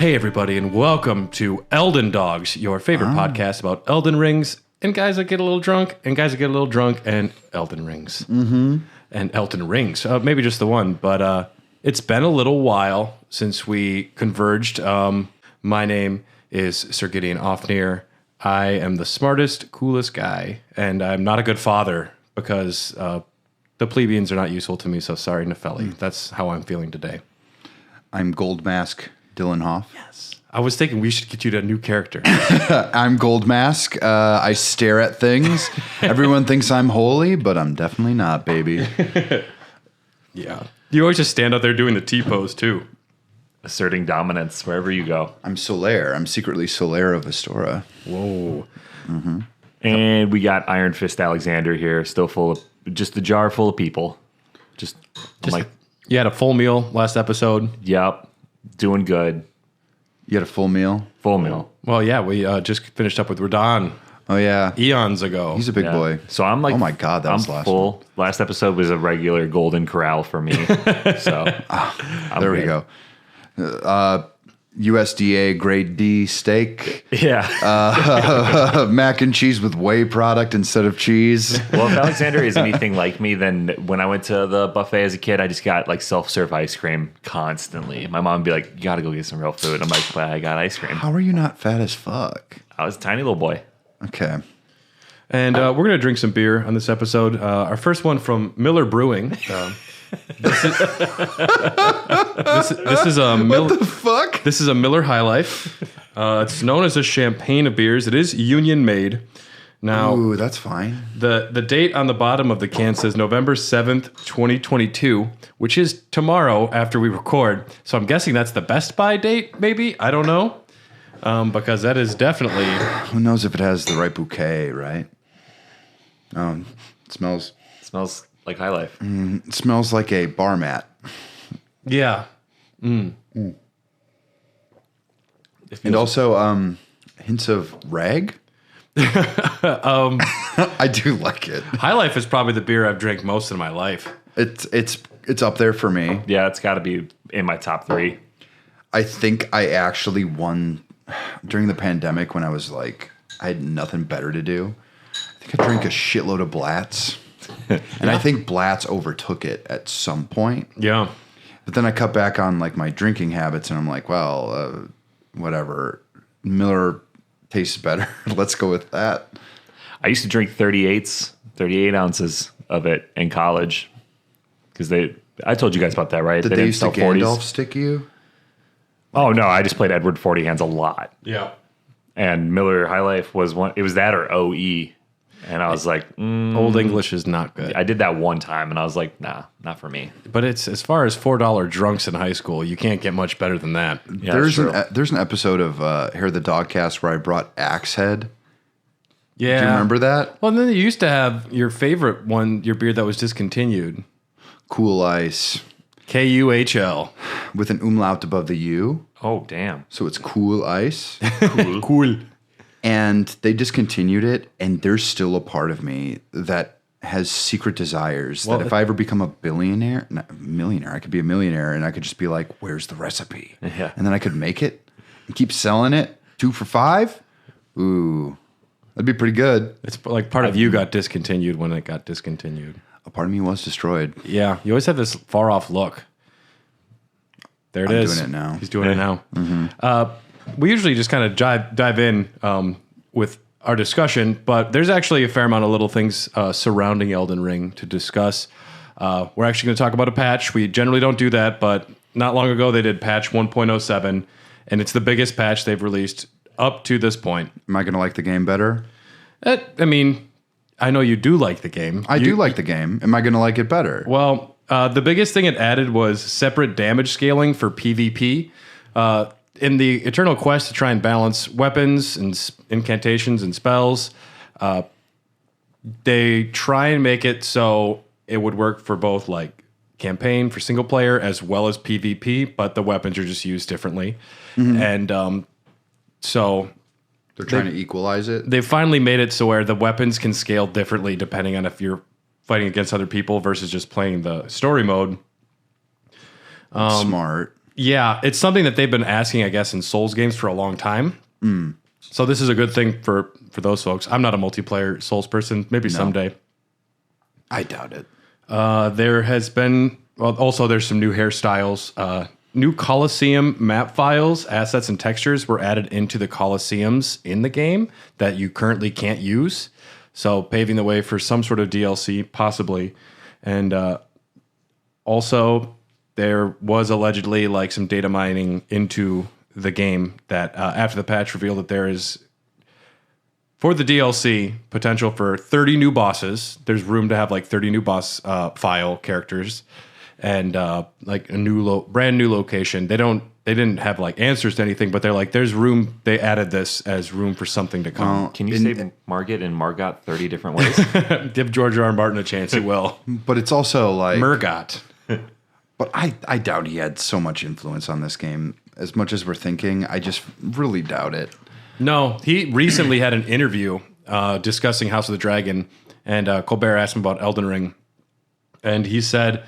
Hey, everybody, and welcome to Elden Dogs, your favorite podcast about Elden Rings and guys that get a little drunk and guys that get a little drunk and Elden Rings. Mm-hmm. And Elden Rings. Maybe just the one, but it's been a little while since we converged. My name is Sir Gideon Ofnir. I am the smartest, coolest guy, and I'm not a good father because the plebeians are not useful to me, so sorry, Nepheli. That's how I'm feeling today. I'm Gold Mask Dylan Hoff. Yes. I was thinking we should get you to a new character. I'm Gold Mask. I stare at things. Everyone thinks I'm holy, but I'm definitely not, baby. Yeah. You always just stand out there doing the T-pose, too. Asserting dominance wherever you go. I'm Solaire. I'm secretly Solaire of Astora. Whoa. Mm-hmm. And we got Iron Fist Alexander here, still full of, just a jar full of people. Just like, you had a full meal last episode. Yep. Doing good. You had a full meal? Full meal. Well, yeah, we just finished up with Radon Oh, yeah. eons ago. He's a big boy. So I'm like, oh my God, that was last full. Last episode was a regular Golden Corral for me. So there we go. USDA grade D steak. Yeah. Mac and cheese with whey product instead of cheese. Well, if Alexander is anything like me, then when I went to the buffet as a kid, I just got like self-serve ice cream constantly. My mom would be like, you got to go get some real food. I'm like, but I got ice cream. How are you not fat as fuck? I was a tiny little boy. Okay. And we're going to drink some beer on this episode. Our first one from Miller Brewing. This is a What the fuck? This is a Miller High Life. It's known as a champagne of beers. It is union made. Now, Ooh, that's fine. the date on the bottom of the can says November 7th, 2022, which is tomorrow after we record. So I'm guessing that's the Best Buy date, maybe? I don't know. Because that is definitely... Who knows if it has the right bouquet, right? It smells Like High Life. it smells like a bar mat. Yeah. And also hints of rag. I do like it. High Life is probably the beer I've drank most in my life. It's up there for me. Yeah, it's got to be in my top 3. I think I actually won during the pandemic when I was like, I had nothing better to do. I think I drank a shitload of Blatz. And I think Blatz overtook it at some point. Yeah. But then I cut back on like my drinking habits and I'm like, well, whatever. Miller tastes better. Let's go with that. I used to drink 38 ounces of it in college. Because I told you guys about that, right? Did they used to Gandalf stick you? Oh, no, I just played Edward 40 hands a lot. Yeah. And Miller High Life was one. It was that or OE. And I was like, Old English is not good. I did that one time, and I was like, nah, not for me. But it's as far as $4 drunks in high school, you can't get much better than that. Yeah, there's an episode of Hair the Dogcast where I brought Axe Head. Yeah. Do you remember that? Well, and then you used to have your favorite one, your beer that was discontinued. Cool Ice. KUHL. With an umlaut above the U. Oh, damn. So it's Cool Ice. Cool. And they discontinued it, and there's still a part of me that has secret desires that if I ever become a millionaire, I could be a millionaire, and I could just be like, where's the recipe? Yeah. And then I could make it and keep selling it 2 for $5. Ooh, that'd be pretty good. It's like part of you got discontinued when it got discontinued. A part of me was destroyed. Yeah. You always have this far off look. There it is. I'm doing it now. He's doing it now. Mm-hmm. We usually just kind of dive in with our discussion, but there's actually a fair amount of little things surrounding Elden Ring to discuss. We're actually going to talk about a patch. We generally don't do that, but not long ago they did patch 1.07, and it's the biggest patch they've released up to this point. Am I going to like the game better? I mean, I know you do like the game. I do like the game. Am I going to like it better? Well, the biggest thing it added was separate damage scaling for PvP. In the eternal quest to try and balance weapons and incantations and spells, they try and make it so it would work for both like campaign for single player as well as PvP, but the weapons are just used differently. Mm-hmm. And so they're trying to equalize it. They finally made it so where the weapons can scale differently depending on if you're fighting against other people versus just playing the story mode. Smart. Yeah, it's something that they've been asking, I guess, in Souls games for a long time. So this is a good thing for those folks. I'm not a multiplayer Souls person. Maybe someday. I doubt it. There has been also there's some new hairstyles. New Colosseum map files, assets, and textures were added into the Colosseums in the game that you currently can't use. So paving the way for some sort of DLC, possibly. And also, there was allegedly like some data mining into the game that after the patch revealed that there is, for the DLC, potential for 30 new bosses. There's room to have like 30 new boss file characters and like a brand new location. They didn't have like answers to anything, but they're like, there's room. They added this as room for something to come. Can you say Margit and Margot 30 different ways? Give George R. R. Martin a chance. He will. But it's also like Murgot. But I doubt he had so much influence on this game. As much as we're thinking, I just really doubt it. No, he recently had an interview discussing House of the Dragon, and Colbert asked him about Elden Ring, and he said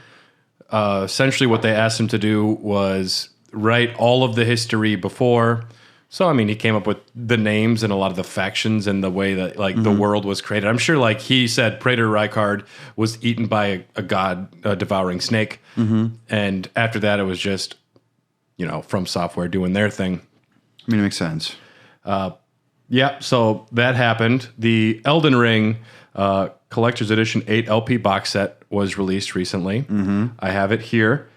essentially what they asked him to do was write all of the history before. So, I mean, he came up with the names and a lot of the factions and the way that, like, the world was created. I'm sure, like, he said Praetor Rykard was eaten by a god devouring snake. And after that, it was just, From Software doing their thing. I mean, it makes sense. Yeah, so that happened. The Elden Ring Collector's Edition 8 LP box set was released recently. I have it here.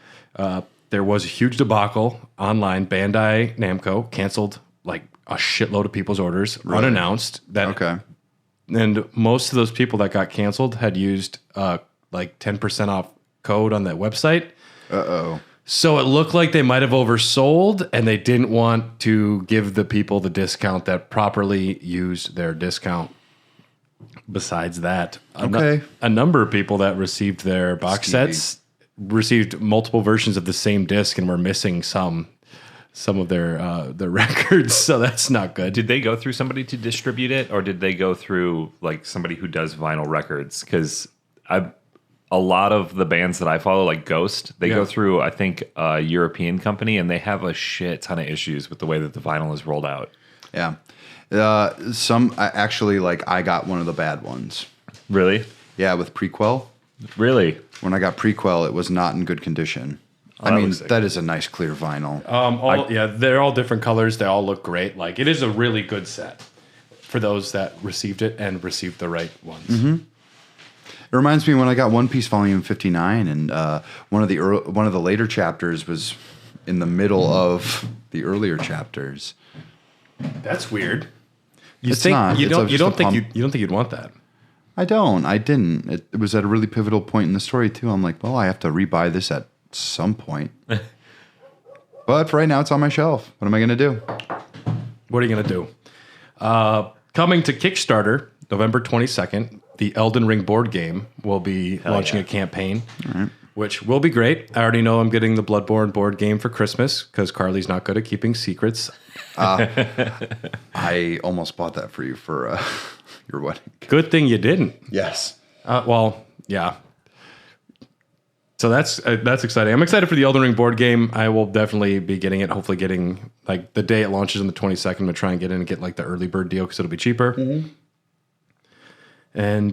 There was a huge debacle online. Bandai Namco canceled like a shitload of people's orders unannounced. And most of those people that got canceled had used like 10% off code on that website. So it looked like they might have oversold, and they didn't want to give the people the discount that properly used their discount. Besides that, a number of people that received their box sets received multiple versions of the same disc and were missing some of their records, so that's not good. Did they go through somebody to distribute it, or did they go through like somebody who does vinyl records? Because a lot of the bands that I follow, like Ghost, they go through, I think, a European company, and they have a shit ton of issues with the way that the vinyl is rolled out. Yeah. I got one of the bad ones. Really? Yeah, with Prequel. Really? When I got Prequel, it was not in good condition. I mean, that is a nice clear vinyl. They're all different colors. They all look great. Like, it is a really good set for those that received it and received the right ones. It reminds me when I got One Piece Volume 59, and one of the later chapters was in the middle of the earlier chapters. That's weird. You It's think not. you It's don't just you don't a think pump. you don't think you'd want that? I didn't. It was at a really pivotal point in the story too. I'm like, well, I have to rebuy this at some point. But for right now, it's on my shelf. What am I going to do? What are you going to do? Coming to Kickstarter, November 22nd, the Elden Ring board game will be launching a campaign, which will be great. I already know I'm getting the Bloodborne board game for Christmas because Carly's not good at keeping secrets. I almost bought that for you for your wedding. Good thing you didn't. Yes. Well, yeah. So that's exciting. I'm excited for the Elden Ring board game. I will definitely be getting it. Hopefully, getting like the day it launches on the 22nd. I'm gonna try and get in and get like the early bird deal because it'll be cheaper. And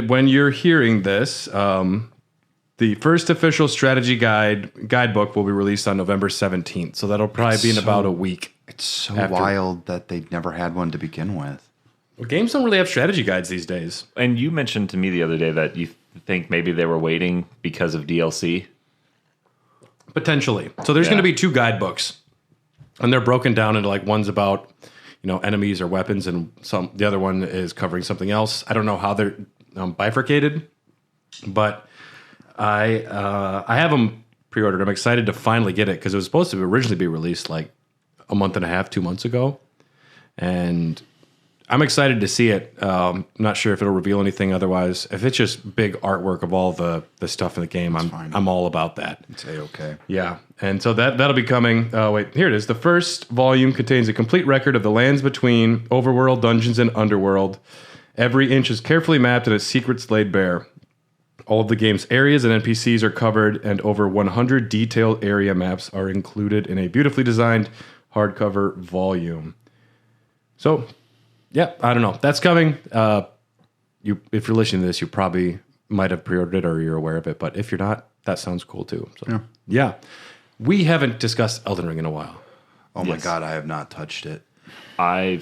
when you're hearing this, the first official strategy guidebook will be released on November 17th. So that'll probably be in about a week. It's so wild that they never had one to begin with. Well, games don't really have strategy guides these days. And you mentioned to me the other day that you think maybe they were waiting because of DLC. Potentially. So there's going to be two guidebooks, and they're broken down into like one's about enemies or weapons, and the other one is covering something else. I don't know how they're bifurcated, but I have them pre-ordered. I'm excited to finally get it because it was supposed to originally be released like a month and a half, 2 months ago, and I'm excited to see it. I'm not sure if it'll reveal anything otherwise. If it's just big artwork of all the stuff in the game, I'm all about that. It's A-okay. Yeah, and so that'll be coming. Wait, here it is. The first volume contains a complete record of the lands between overworld, dungeons, and underworld. Every inch is carefully mapped and its secrets laid bare. All of the game's areas and NPCs are covered, and over 100 detailed area maps are included in a beautifully designed hardcover volume. So, yeah, I don't know. That's coming. If you're listening to this, you probably might have pre-ordered it or you're aware of it. But if you're not, that sounds cool too. So, yeah. We haven't discussed Elden Ring in a while. Oh my God, I have not touched it. I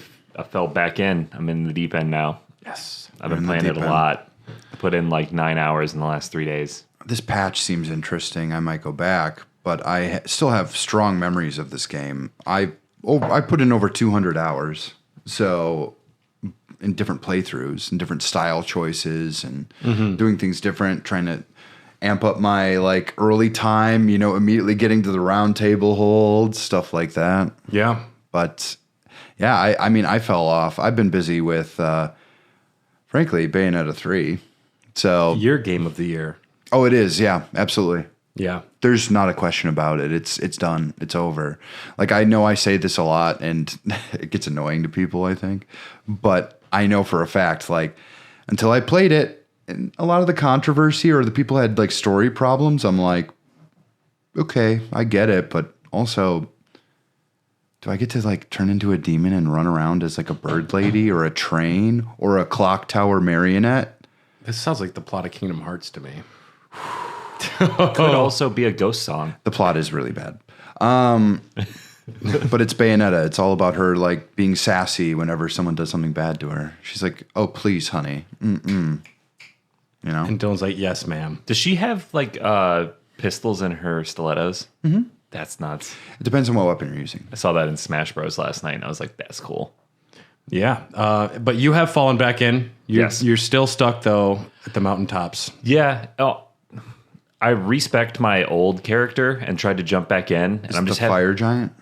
fell back in. I'm in the deep end now. Yes. I've been playing it a lot. I put in like 9 hours in the last 3 days. This patch seems interesting. I might go back, but I still have strong memories of this game. I put in over 200 hours. So in different playthroughs and different style choices and doing things different, trying to amp up my like early time, immediately getting to the round table holds, stuff like that. Yeah. But yeah, I mean, I fell off. I've been busy with, frankly, Bayonetta 3. So Your game of the year. Oh, it is. Yeah, absolutely. Yeah. There's not a question about it. It's done. It's over. Like, I know I say this a lot and it gets annoying to people, I think. But I know for a fact, like, until I played it, and a lot of the controversy or the people had like story problems, I'm like, okay, I get it. But also, do I get to like turn into a demon and run around as like a bird lady or a train or a clock tower marionette? This sounds like the plot of Kingdom Hearts to me. Could also be a ghost song. The plot is really bad. But it's Bayonetta. It's all about her like being sassy whenever someone does something bad to her. She's like, "Oh, please, honey." And Dylan's like, yes, ma'am. Does she have like pistols in her stilettos? Mm-hmm. That's nuts. It depends on what weapon you're using. I saw that in Smash Bros. Last night, and I was like, that's cool. Yeah. But you have fallen back in. Yes. You're still stuck, though, at the mountaintops. Yeah. Oh, I respect my old character and tried to jump back in. And I'm just fire giant.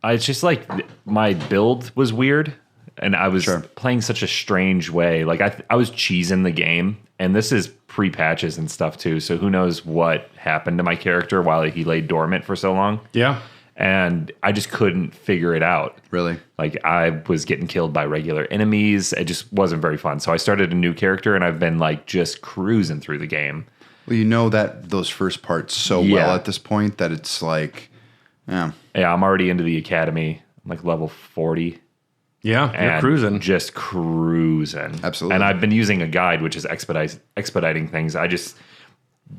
It's just like my build was weird. And I was Sure. playing such a strange way. Like I was cheesing the game, and this is pre-patches and stuff too. So who knows what happened to my character while he lay dormant for so long. Yeah. And I just couldn't figure it out. Really? Like I was getting killed by regular enemies. It just wasn't very fun. So I started a new character, and I've been like just cruising through the game. Well, you know that those first parts so well at this point that it's like, yeah. Yeah, I'm already into the academy. I'm like level 40. Yeah, you're And cruising. Just cruising. Absolutely. And I've been using a guide, which is expediting things. I just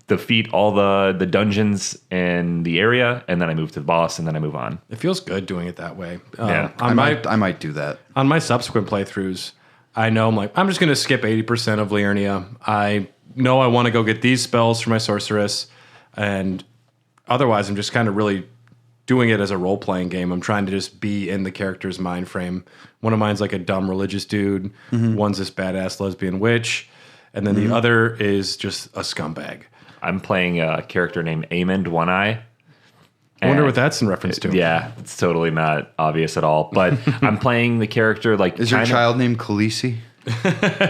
defeat all the dungeons in the area, and then I move to the boss, and then I move on. It feels good doing it that way. Yeah. I might do that. On my subsequent playthroughs, I know I'm just going to skip 80% of Liurnia. I know I want to go get these spells for my sorceress, and otherwise I'm just kind of really doing it as a role-playing game. I'm trying to just be in the character's mind frame. One of mine's like a dumb religious dude. One's this badass lesbian witch. And then the other is just a scumbag. I'm playing a character named Amond One Eye. I wonder what that's in reference to. Yeah, it's totally not obvious at all. But I'm playing the character like... Is your child named Khaleesi?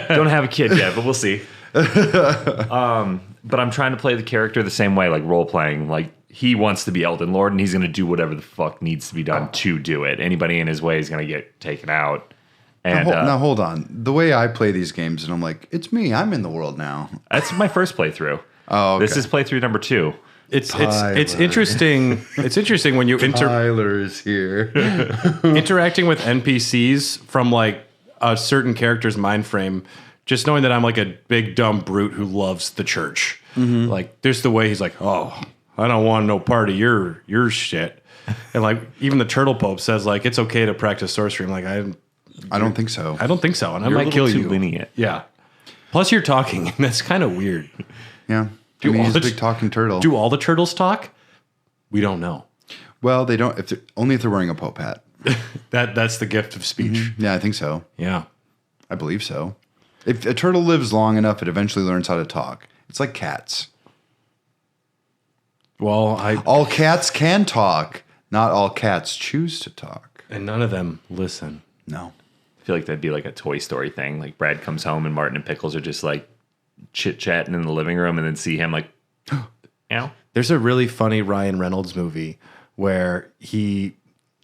Don't have a kid yet, but we'll see. But I'm trying to play the character the same way, like role-playing. Like, he wants to be Elden Lord, and he's going to do whatever the fuck needs to be done to do it. Anybody in his way is going to get taken out. And Now hold on. The way I play these games, and I'm like, it's me. I'm in the world now. that's my first playthrough. Oh, okay. This is playthrough number 2. It's interesting. It's interesting when you Tyler is here. interacting with NPCs from like a certain character's mind frame. Just knowing that I'm like a big dumb brute who loves the church. Like there's the way he's like, oh, I don't want no part of your shit. And like even the Turtle Pope says like it's okay to practice sorcery. I'm like I don't think so. I don't think so, and I You're a might little kill too you. lenient. Yeah. Plus you're talking, and that's kind of weird. Yeah. Do all he's a the- big talking turtle. Do all the turtles talk? We don't know. Well, they don't. Only if they're wearing a Pope hat. That's the gift of speech. Yeah, I think so. Yeah. I believe so. If a turtle lives long enough, it eventually learns how to talk. It's like cats. Well, All cats can talk. Not all cats choose to talk. and none of them listen. No. I feel like that'd be like a Toy Story thing. Like Brad comes home and Martin and Pickles are just like chit-chatting in the living room, and then see him like, ow. There's a really funny Ryan Reynolds movie where we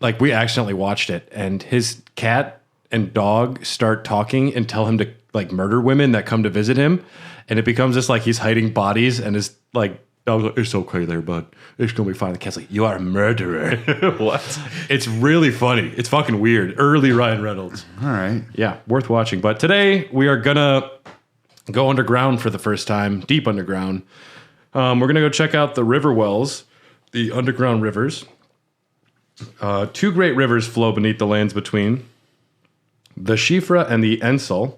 accidentally watched it, and his cat and dog start talking and tell him to like murder women that come to visit him, and it becomes just like he's hiding bodies, and his like dog's like, it's okay there, bud. It's gonna be fine. The cat's like, you are a murderer. What? It's really funny. It's fucking weird. Early Ryan Reynolds. All right. Yeah, worth watching. But today we are gonna go underground for the first time, deep underground. We're gonna go check out the river wells, the underground rivers. Two great rivers flow beneath the lands between. The Siofra and the Ainsel.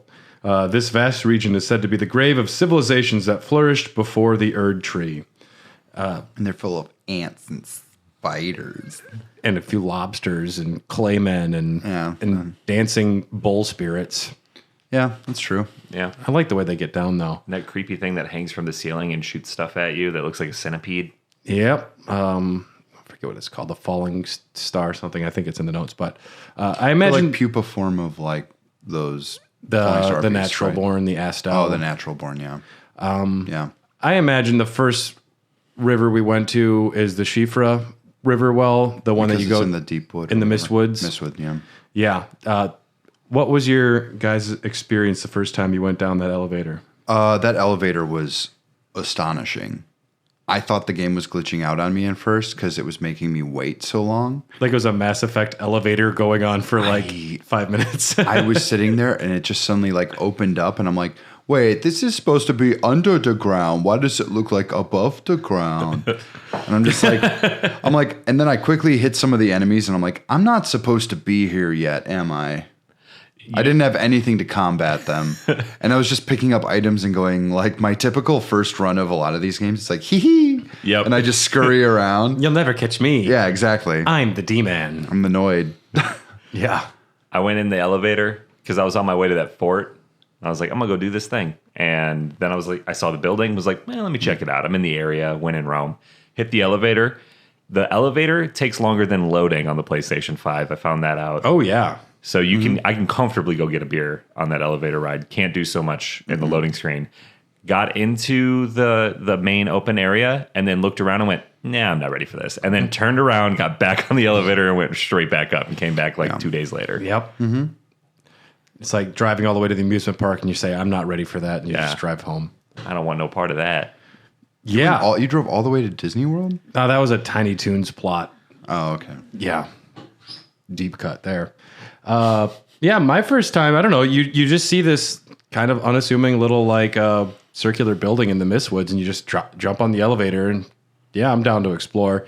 This vast region is said to be the grave of civilizations that flourished before the Erd Tree. And they're full of ants and spiders. And a few lobsters and claymen and dancing bull spirits. Yeah, that's true. Yeah. I like the way they get down, though. And that creepy thing that hangs from the ceiling and shoots stuff at you that looks like a centipede. Yep. I forget what it's called. The falling star or something. I think it's in the notes. But I imagine... Like pupa form of like those... The natural born, the Astel. Oh, the natural born, yeah. Yeah. I imagine the first river we went to is the Siofra River well, the one that you go in the deep wood. in the Mistwoods. Mistwood, yeah. Yeah. What was your guys' experience the first time you went down that elevator? That elevator was astonishing. I thought the game was glitching out on me at first because it was making me wait so long. Like it was a Mass Effect elevator going on for like 5 minutes. I was sitting there and it just suddenly like opened up and I'm like, wait, this is supposed to be under the ground. Why does it look like above the ground? And I'm just like, and then I quickly hit some of the enemies and I'm like, I'm not supposed to be here yet, am I? I didn't have anything to combat them. And I was just picking up items and going like my typical first run of a lot of these games. It's like, hee hee. Yep. And I just scurry around. You'll never catch me. Yeah, exactly. I'm the D-Man. I'm annoyed. Yeah. I went in the elevator because I was on my way to that fort. I was like, I'm going to go do this thing. And then I was like, I saw the building, was like, well, let me check it out. I'm in the area, when in Rome. Hit the elevator. The elevator takes longer than loading on the PlayStation 5. I found that out. Oh, yeah. So I can comfortably go get a beer on that elevator ride. Can't do so much in the loading screen. Got into the main open area and then looked around and went, nah, I'm not ready for this. And then turned around, got back on the elevator and went straight back up and came back 2 days later. Yep. Mm-hmm. It's like driving all the way to the amusement park and you say, I'm not ready for that. And you just drive home. I don't want no part of that. Yeah. You drove all the way to Disney World? No, that was a Tiny Toons plot. Oh, okay. Yeah. Deep cut there. Yeah, my first time, I don't know, you just see this kind of unassuming little circular building in the Mistwoods and you just jump on the elevator and yeah, I'm down to explore.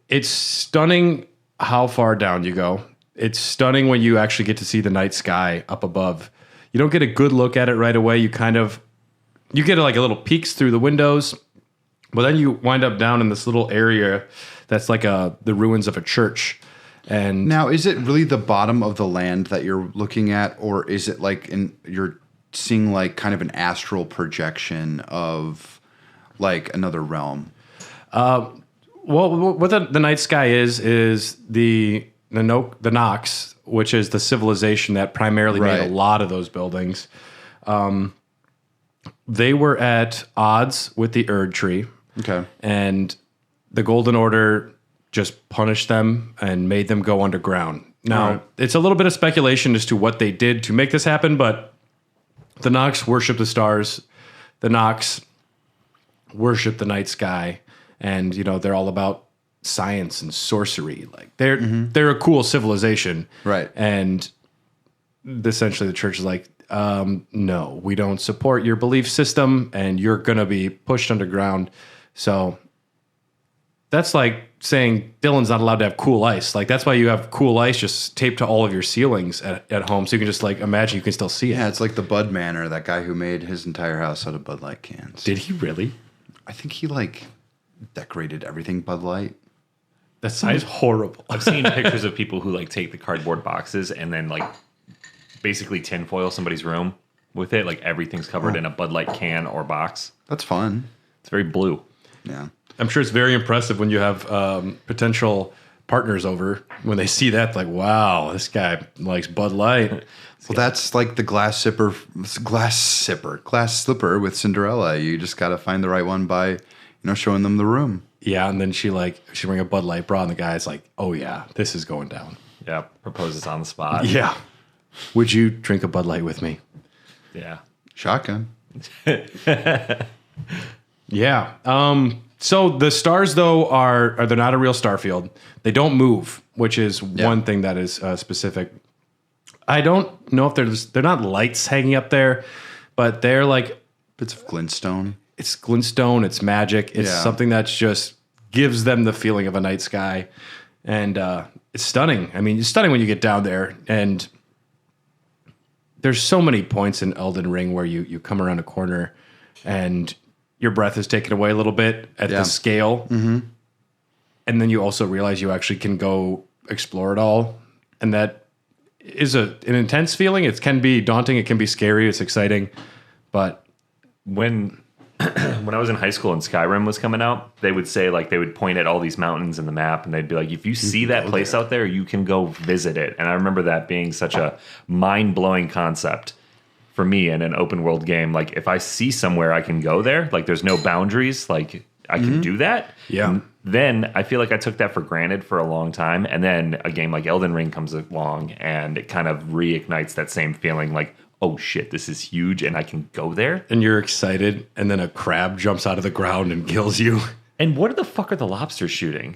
It's stunning how far down you go. It's stunning when you actually get to see the night sky up above. You don't get a good look at it right away. You get like a little peeks through the windows, but then you wind up down in this little area that's like the ruins of a church. And now, is it really the bottom of the land that you're looking at, or is it you're seeing like kind of an astral projection of like another realm? Well, what the night sky is the Nox, which is the civilization that primarily made a lot of those buildings. They were at odds with the Erd Tree. Okay. And the Golden Order just punished them and made them go underground. Now, it's a little bit of speculation as to what they did to make this happen, but the Nox worship the stars. The Nox worship the night sky. And, they're all about science and sorcery. Like they're a cool civilization. Right. And essentially the church is like, no, we don't support your belief system and you're going to be pushed underground. So that's like saying Dylan's not allowed to have cool ice. Like that's why you have cool ice just taped to all of your ceilings at home. So you can just imagine you can still see it. Yeah, it's like the Bud Manor, that guy who made his entire house out of Bud Light cans. Did he really? I think he decorated everything Bud Light. That sounds horrible. I've seen pictures of people who take the cardboard boxes and then basically tinfoil somebody's room with it. Like everything's covered in a Bud Light can or box. That's fun. It's very blue. Yeah. I'm sure it's very impressive when you have potential partners over. When they see that, like, wow, this guy likes Bud Light. Well, that's like the glass slipper with Cinderella. You just got to find the right one by, showing them the room. Yeah, and then she bring a Bud Light bra, and the guy's like, oh yeah, this is going down. Yeah, proposes on the spot. Yeah. Would you drink a Bud Light with me? Yeah. Shotgun. Yeah. So the stars, though, are they're not a real star field. They don't move, which is one thing that is specific. I don't know if they're not lights hanging up there, but they're like Bits of glintstone. it's glintstone, it's magic, it's something that just gives them the feeling of a night sky, and it's stunning. I mean, it's stunning when you get down there, and there's so many points in Elden Ring where you come around a corner and your breath is taken away a little bit at the scale. Mm-hmm. And then you also realize you actually can go explore it all. And that is an intense feeling. It can be daunting. It can be scary. It's exciting. But When I was in high school and Skyrim was coming out, they would say, like, they would point at all these mountains in the map and they'd be like, if you see that place out there, you can go visit it. And I remember that being such a mind-blowing concept for me in an open world game. Like, if I see somewhere I can go there, like there's no boundaries, like I can do that. Yeah. And then I feel like I took that for granted for a long time. And then a game like Elden Ring comes along and it kind of reignites that same feeling, like, oh shit, this is huge and I can go there. and you're excited, and then a crab jumps out of the ground and kills you. And what the fuck are the lobsters shooting?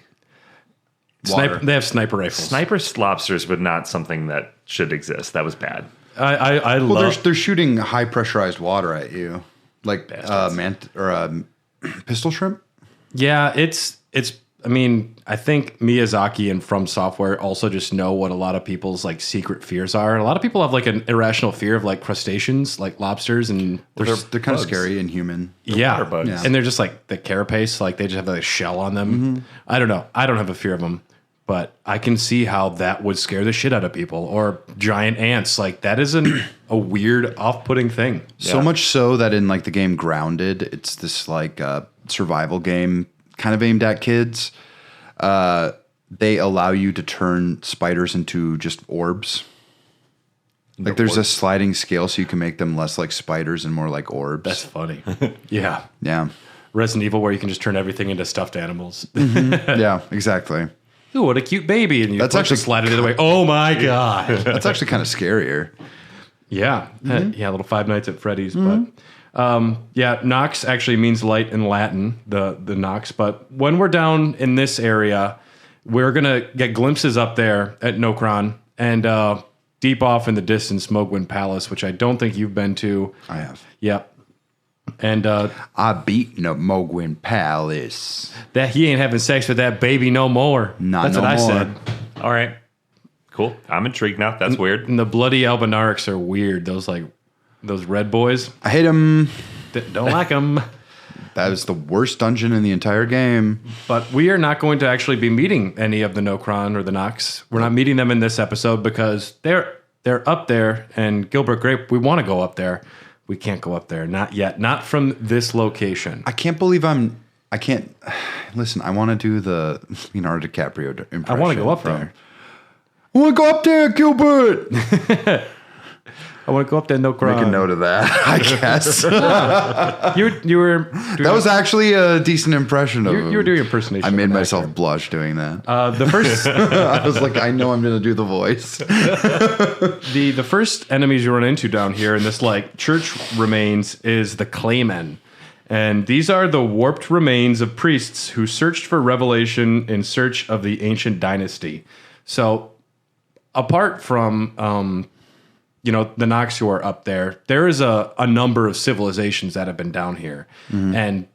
They have sniper rifles. Sniper lobsters were not something that should exist. That was bad. I Well, love. they're shooting high pressurized water at you, like pistol shrimp. Yeah, it's. I mean, I think Miyazaki and From Software also just know what a lot of people's like secret fears are. A lot of people have like an irrational fear of like crustaceans, like lobsters, and They're kind of scary and human. yeah, water bugs. Yeah. and they're just like the carapace, like they just have like a shell on them. Mm-hmm. I don't know. I don't have a fear of them, but I can see how that would scare the shit out of people. Or giant ants, like that is a weird, off-putting thing. So much so that in like the game Grounded, it's this like survival game kind of aimed at kids. They allow you to turn spiders into just orbs. Like there's a sliding scale so you can make them less like spiders and more like orbs. That's funny. Yeah. Yeah. Resident Evil, where you can just turn everything into stuffed animals. Yeah, exactly. Ooh, what a cute baby. And you That's push actually the slide it the other way. Oh my God. That's actually kind of scarier. Yeah. Yeah, little Five Nights at Freddy's. But yeah, Nox actually means light in Latin, the Nox. But when we're down in this area, we're going to get glimpses up there at Nokron and deep off in the distance, Mogwin Palace, which I don't think you've been to. I have. Yep. And I beat no Mogwin Palace. that he ain't having sex with that baby no more. Not That's no what I more. said. All right. Cool. I'm intrigued now. That's weird. And the bloody albinarics are weird. Those red boys. I hate him. Don't like them. That is the worst dungeon in the entire game. But we are not going to actually be meeting any of the Nokron or the Nox. We're not meeting them in this episode because they're up there. And Gilbert Grape, we want to go up there. We can't go up there. Not yet. Not from this location. I can't believe I can't. Listen, I want to do the Leonardo DiCaprio impression. I want to go up there. I want to go up there, Gilbert. I want to go up there, Nokron. Make a note of that, I guess. You were doing That was actually a decent impression of him. you were doing impersonation. I of made an myself actor. blush doing that. The first I was like, I know I'm going to do the voice. the first enemies you run into down here in this like church remains is the Claymen. And these are the warped remains of priests who searched for revelation in search of the ancient dynasty. So apart from the Nox who are up there, there is a number of civilizations that have been down here. And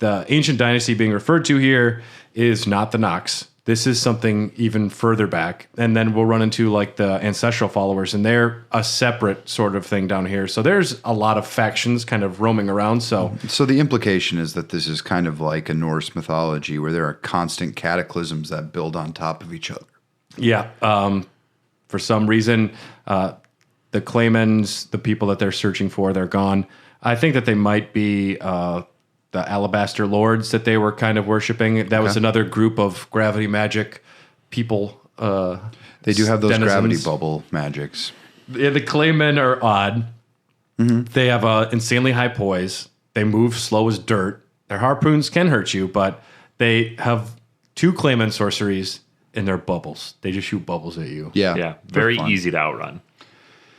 the ancient dynasty being referred to here is not the Nox. This is something even further back. And then we'll run into like the ancestral followers, and they're a separate sort of thing down here. So there's a lot of factions kind of roaming around. So The implication is that this is kind of like a Norse mythology where there are constant cataclysms that build on top of each other. yeah, for some reason, the Claymans, the people that they're searching for, they're gone. I think that they might be the Alabaster Lords that they were kind of worshiping. That was another group of gravity magic people. They do have those denizens. gravity bubble magics. Yeah, the Claymen are odd. They have insanely high poise. They move slow as dirt. Their harpoons can hurt you, but they have 2 Clayman sorceries in their bubbles. They just shoot bubbles at you. Yeah. Yeah. they're Very fun. easy to outrun.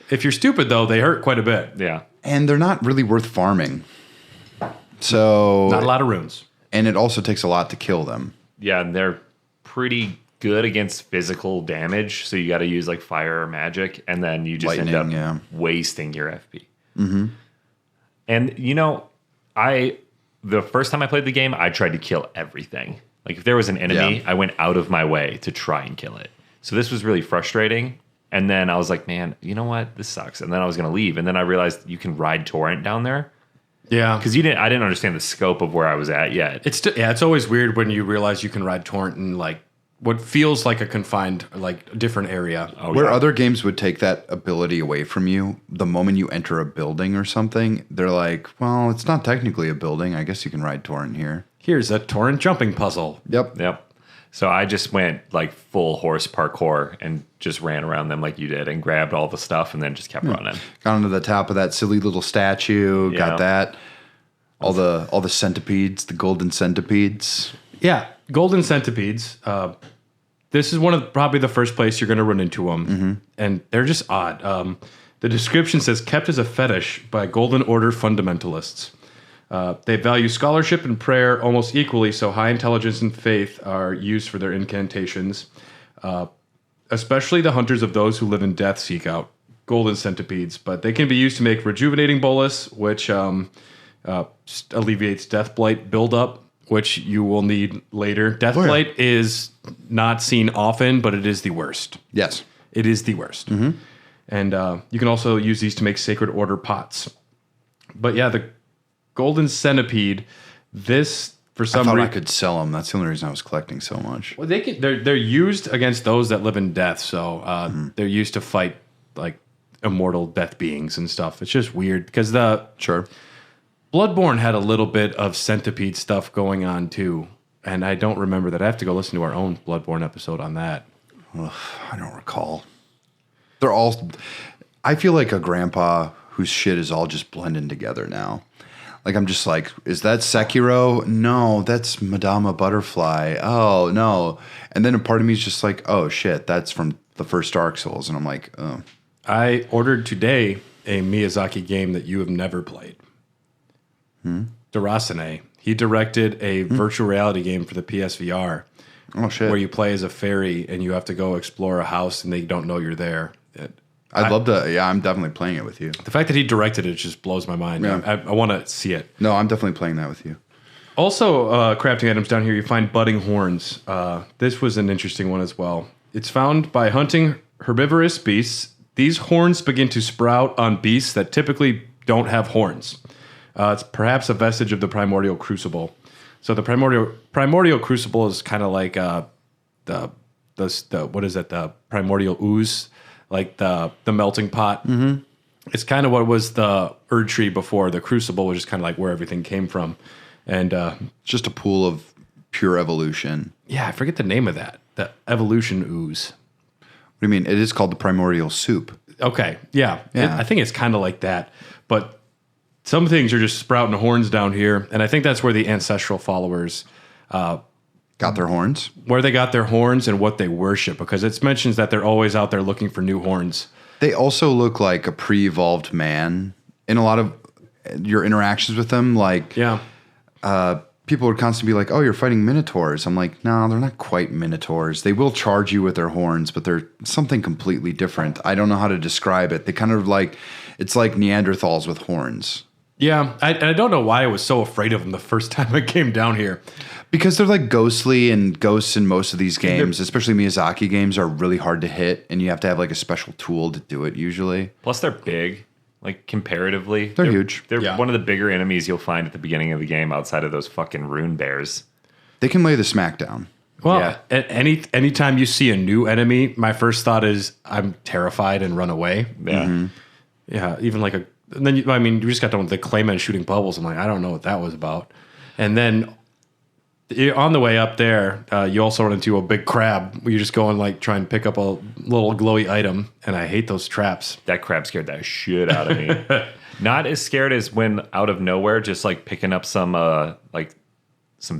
If you're stupid, though, they hurt quite a bit. Yeah. and they're not really worth farming. So Not a lot of runes. and it also takes a lot to kill them. Yeah, and they're pretty good against physical damage. So you got to use like fire or magic, and then you just end Lightning, up yeah. wasting your FP. Mm-hmm. And the first time I played the game, I tried to kill everything. Like if there was an enemy, I went out of my way to try and kill it. So this was really frustrating. And then I was like, man, you know what? This sucks. And then I was going to leave. And then I realized you can ride torrent down there. Yeah. Because I didn't understand the scope of where I was at yet. It's always weird when you realize you can ride torrent in like what feels like a confined, like different area. Where other games would take that ability away from you, the moment you enter a building or something, they're like, well, it's not technically a building. I guess you can ride torrent here. Here's a torrent jumping puzzle. Yep. So I just went like full horse parkour and just ran around them like you did and grabbed all the stuff and then just kept running. Got onto the top of that silly little statue. Yeah. Got that. All the centipedes, the golden centipedes. Yeah, golden centipedes. This is probably the first place you're going to run into them, and they're just odd. The description says kept as a fetish by Golden Order fundamentalists. They value scholarship and prayer almost equally, so high intelligence and faith are used for their incantations. Especially the hunters of those who live in death seek out golden centipedes, but they can be used to make rejuvenating bolus, which alleviates death blight buildup, which you will need later. Death blight is not seen often, but it is the worst. Yes. It is the worst. And you can also use these to make sacred order pots. But yeah, the golden centipede, this for some I thought reason I could sell them. That's the only reason I was collecting so much. well, they're used against those that live in death, so they're used to fight like immortal death beings and stuff. It's just weird because the Sure. Bloodborne had a little bit of centipede stuff going on too, and I don't remember that. I have to go listen to our own Bloodborne episode on that. I don't recall. They're all. I feel like a grandpa whose shit is all just blending together now. Like I'm just like, is that Sekiro? No, that's Madama Butterfly. Oh no, and then a part of me is just like, oh shit, that's from the first Dark Souls, and I'm like, oh. I ordered today a Miyazaki game that you have never played. Durasane. He directed a virtual reality game for the PSVR. Oh shit. Where you play as a fairy and you have to go explore a house and they don't know you're there. I'd love to. Yeah, I'm definitely playing it with you. The fact that he directed it just blows my mind. Yeah. I want to see it. No, I'm definitely playing that with you. Also, crafting items down here, you find budding horns. This was an interesting one as well. It's found by hunting herbivorous beasts. These horns begin to sprout on beasts that typically don't have horns. It's perhaps a vestige of the primordial crucible. So the primordial crucible is kind of like the what is it? The primordial ooze, like the melting pot. Mm-hmm. It's kind of what was the Erd tree before. The crucible was just kind of like where everything came from, and Just a pool of pure evolution. yeah, I forget the name of that. The evolution ooze. What do you mean? It is called the primordial soup. Okay, yeah. Yeah. I think it's kind of like that, but some things are just sprouting horns down here, and I think that's where the ancestral followers, Got their horns? where they got their horns and what they worship, because it mentions that they're always out there looking for new horns. They also look like a pre-evolved man in a lot of your interactions with them. Like, Yeah. people would constantly be like, oh, you're fighting minotaurs. I'm like, no, they're not quite minotaurs. They will charge you with their horns, but they're something completely different. I don't know how to describe it. They kind of like, it's like Neanderthals with horns. Yeah, I don't know why I was so afraid of them the first time I came down here. Because they're like ghostly, and ghosts in most of these games, especially Miyazaki games, are really hard to hit, and you have to have like a special tool to do it usually. Plus, they're big. Like, comparatively. They're huge. They're Yeah. one of the bigger enemies you'll find at the beginning of the game outside of those fucking rune bears. They can lay the smack down. Well, Yeah. at anytime you see a new enemy, my first thought is I'm terrified and run away. Yeah. Yeah, even like and then you just got done with the Clayman shooting bubbles. I'm like, I don't know what that was about. And then on the way up there, you also run into a big crab. Where you just go and like try and pick up a little glowy item, and I hate those traps. That crab scared the shit out of me. Not as scared as when out of nowhere, just like picking up some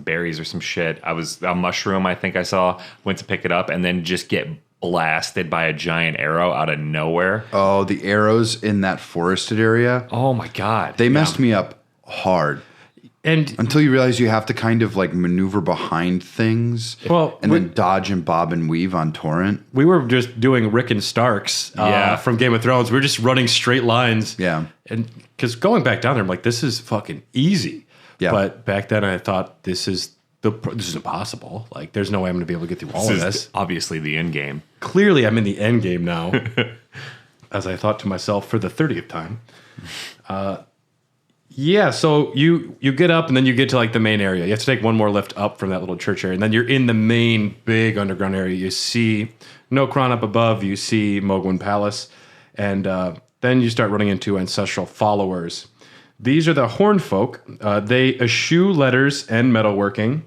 berries or some shit. I was a mushroom, I think I saw, went to pick it up and then just get blasted by a giant arrow out of nowhere. Oh, the arrows in that forested area. Oh my God. They messed me up hard. And Until you realize you have to kind of like maneuver behind things. Well, and then dodge and bob and weave on torrent. we were just doing Rick and Starks from Game of Thrones. We were just running straight lines. Yeah. And because going back down there, I'm like, this is fucking easy. Yeah. But back then I thought this is impossible. Like, there's no way I'm going to be able to get through all of this. Obviously the end game. Clearly, I'm in the end game now, as I thought to myself for the 30th time. Yeah, so you get up and then you get to like the main area. You have to take one more lift up from that little church area, and then you're in the main big underground area. You see Nokron up above. You see Mogwin Palace, and then you start running into ancestral followers. These are the Horn folk. They eschew letters and metalworking.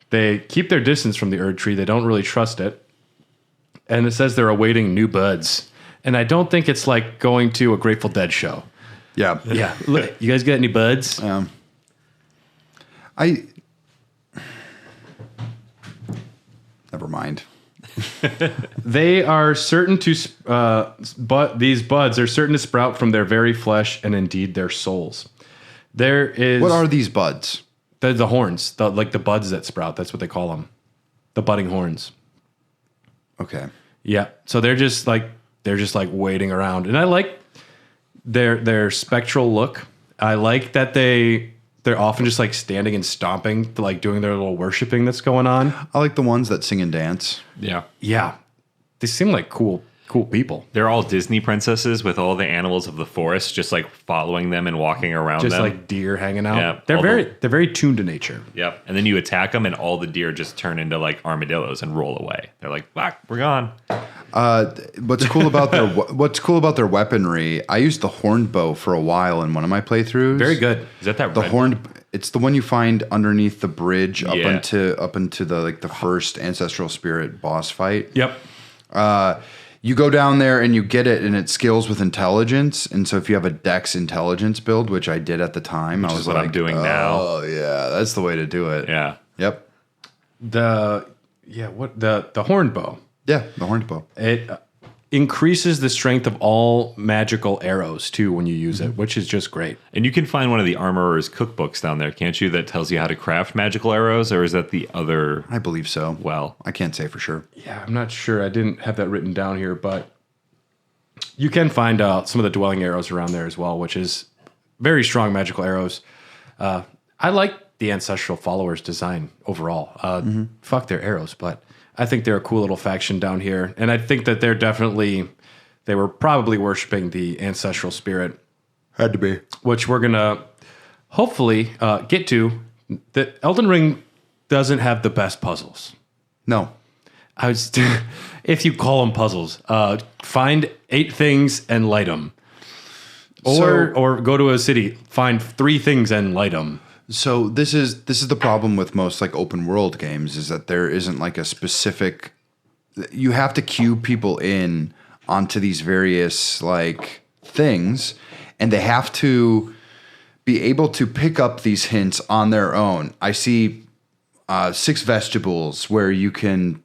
They keep their distance from the Erd Tree. They don't really trust it. And it says they're awaiting new buds. And I don't think it's like going to a Grateful Dead show. Yeah. Yeah. Look, you guys got any buds? Never mind. They are certain to, but these buds are certain to sprout from their very flesh and indeed their souls. There is. What are these buds? The horns, like the buds that sprout? That's what they call them, the budding horns. Okay. Yeah. So they're just like waiting around, and I like their spectral look. I like that they're often just like standing and stomping, like doing their little worshiping that's going on. I like the ones that sing and dance. Yeah. Yeah, they seem like cool people. They're all Disney princesses with all the animals of the forest just like following them and walking around Just them. like deer hanging out. Yeah, they're although- they're very tuned to nature. Yep. And then you attack them and all the deer just turn into like armadillos and roll away. They're like, fuck, we're gone. What's cool about their weaponry? I used the horned bow for a while in one of my playthroughs. Very good. Is that The red horned. It's the one you find underneath the bridge up Yeah. into the like the first ancestral spirit boss fight. Yep. You go down there and you get it, and it scales with intelligence. And so if you have a Dex intelligence build, which I did at the time, I was is what like, I'm doing now. Oh yeah, that's the way to do it. Yeah. Yep. The horned bow. Yeah, the horned bow. It increases the strength of all magical arrows too when you use it, which is just great. And you can find one of the armorer's cookbooks down there, can't you? That tells you how to craft magical arrows, or is that the other? I believe so. Well, I can't say for sure. Yeah, I'm not sure. I didn't have that written down here, but you can find some of the dwelling arrows around there as well, which is very strong magical arrows. I like the ancestral followers design overall. Fuck their arrows, but I think they're a cool little faction down here. And I think that they were probably worshiping the ancestral spirit, Had to be. which we're going to hopefully get to. The Elden Ring doesn't have the best puzzles. No. If you call them puzzles, find 8 things and light them. Or go to a city, find 3 things and light them. So this is the problem with most like open world games, is that there isn't like a specific. You have to cue people in onto these various like things, and they have to be able to pick up these hints on their own. I see 6 vegetables where you can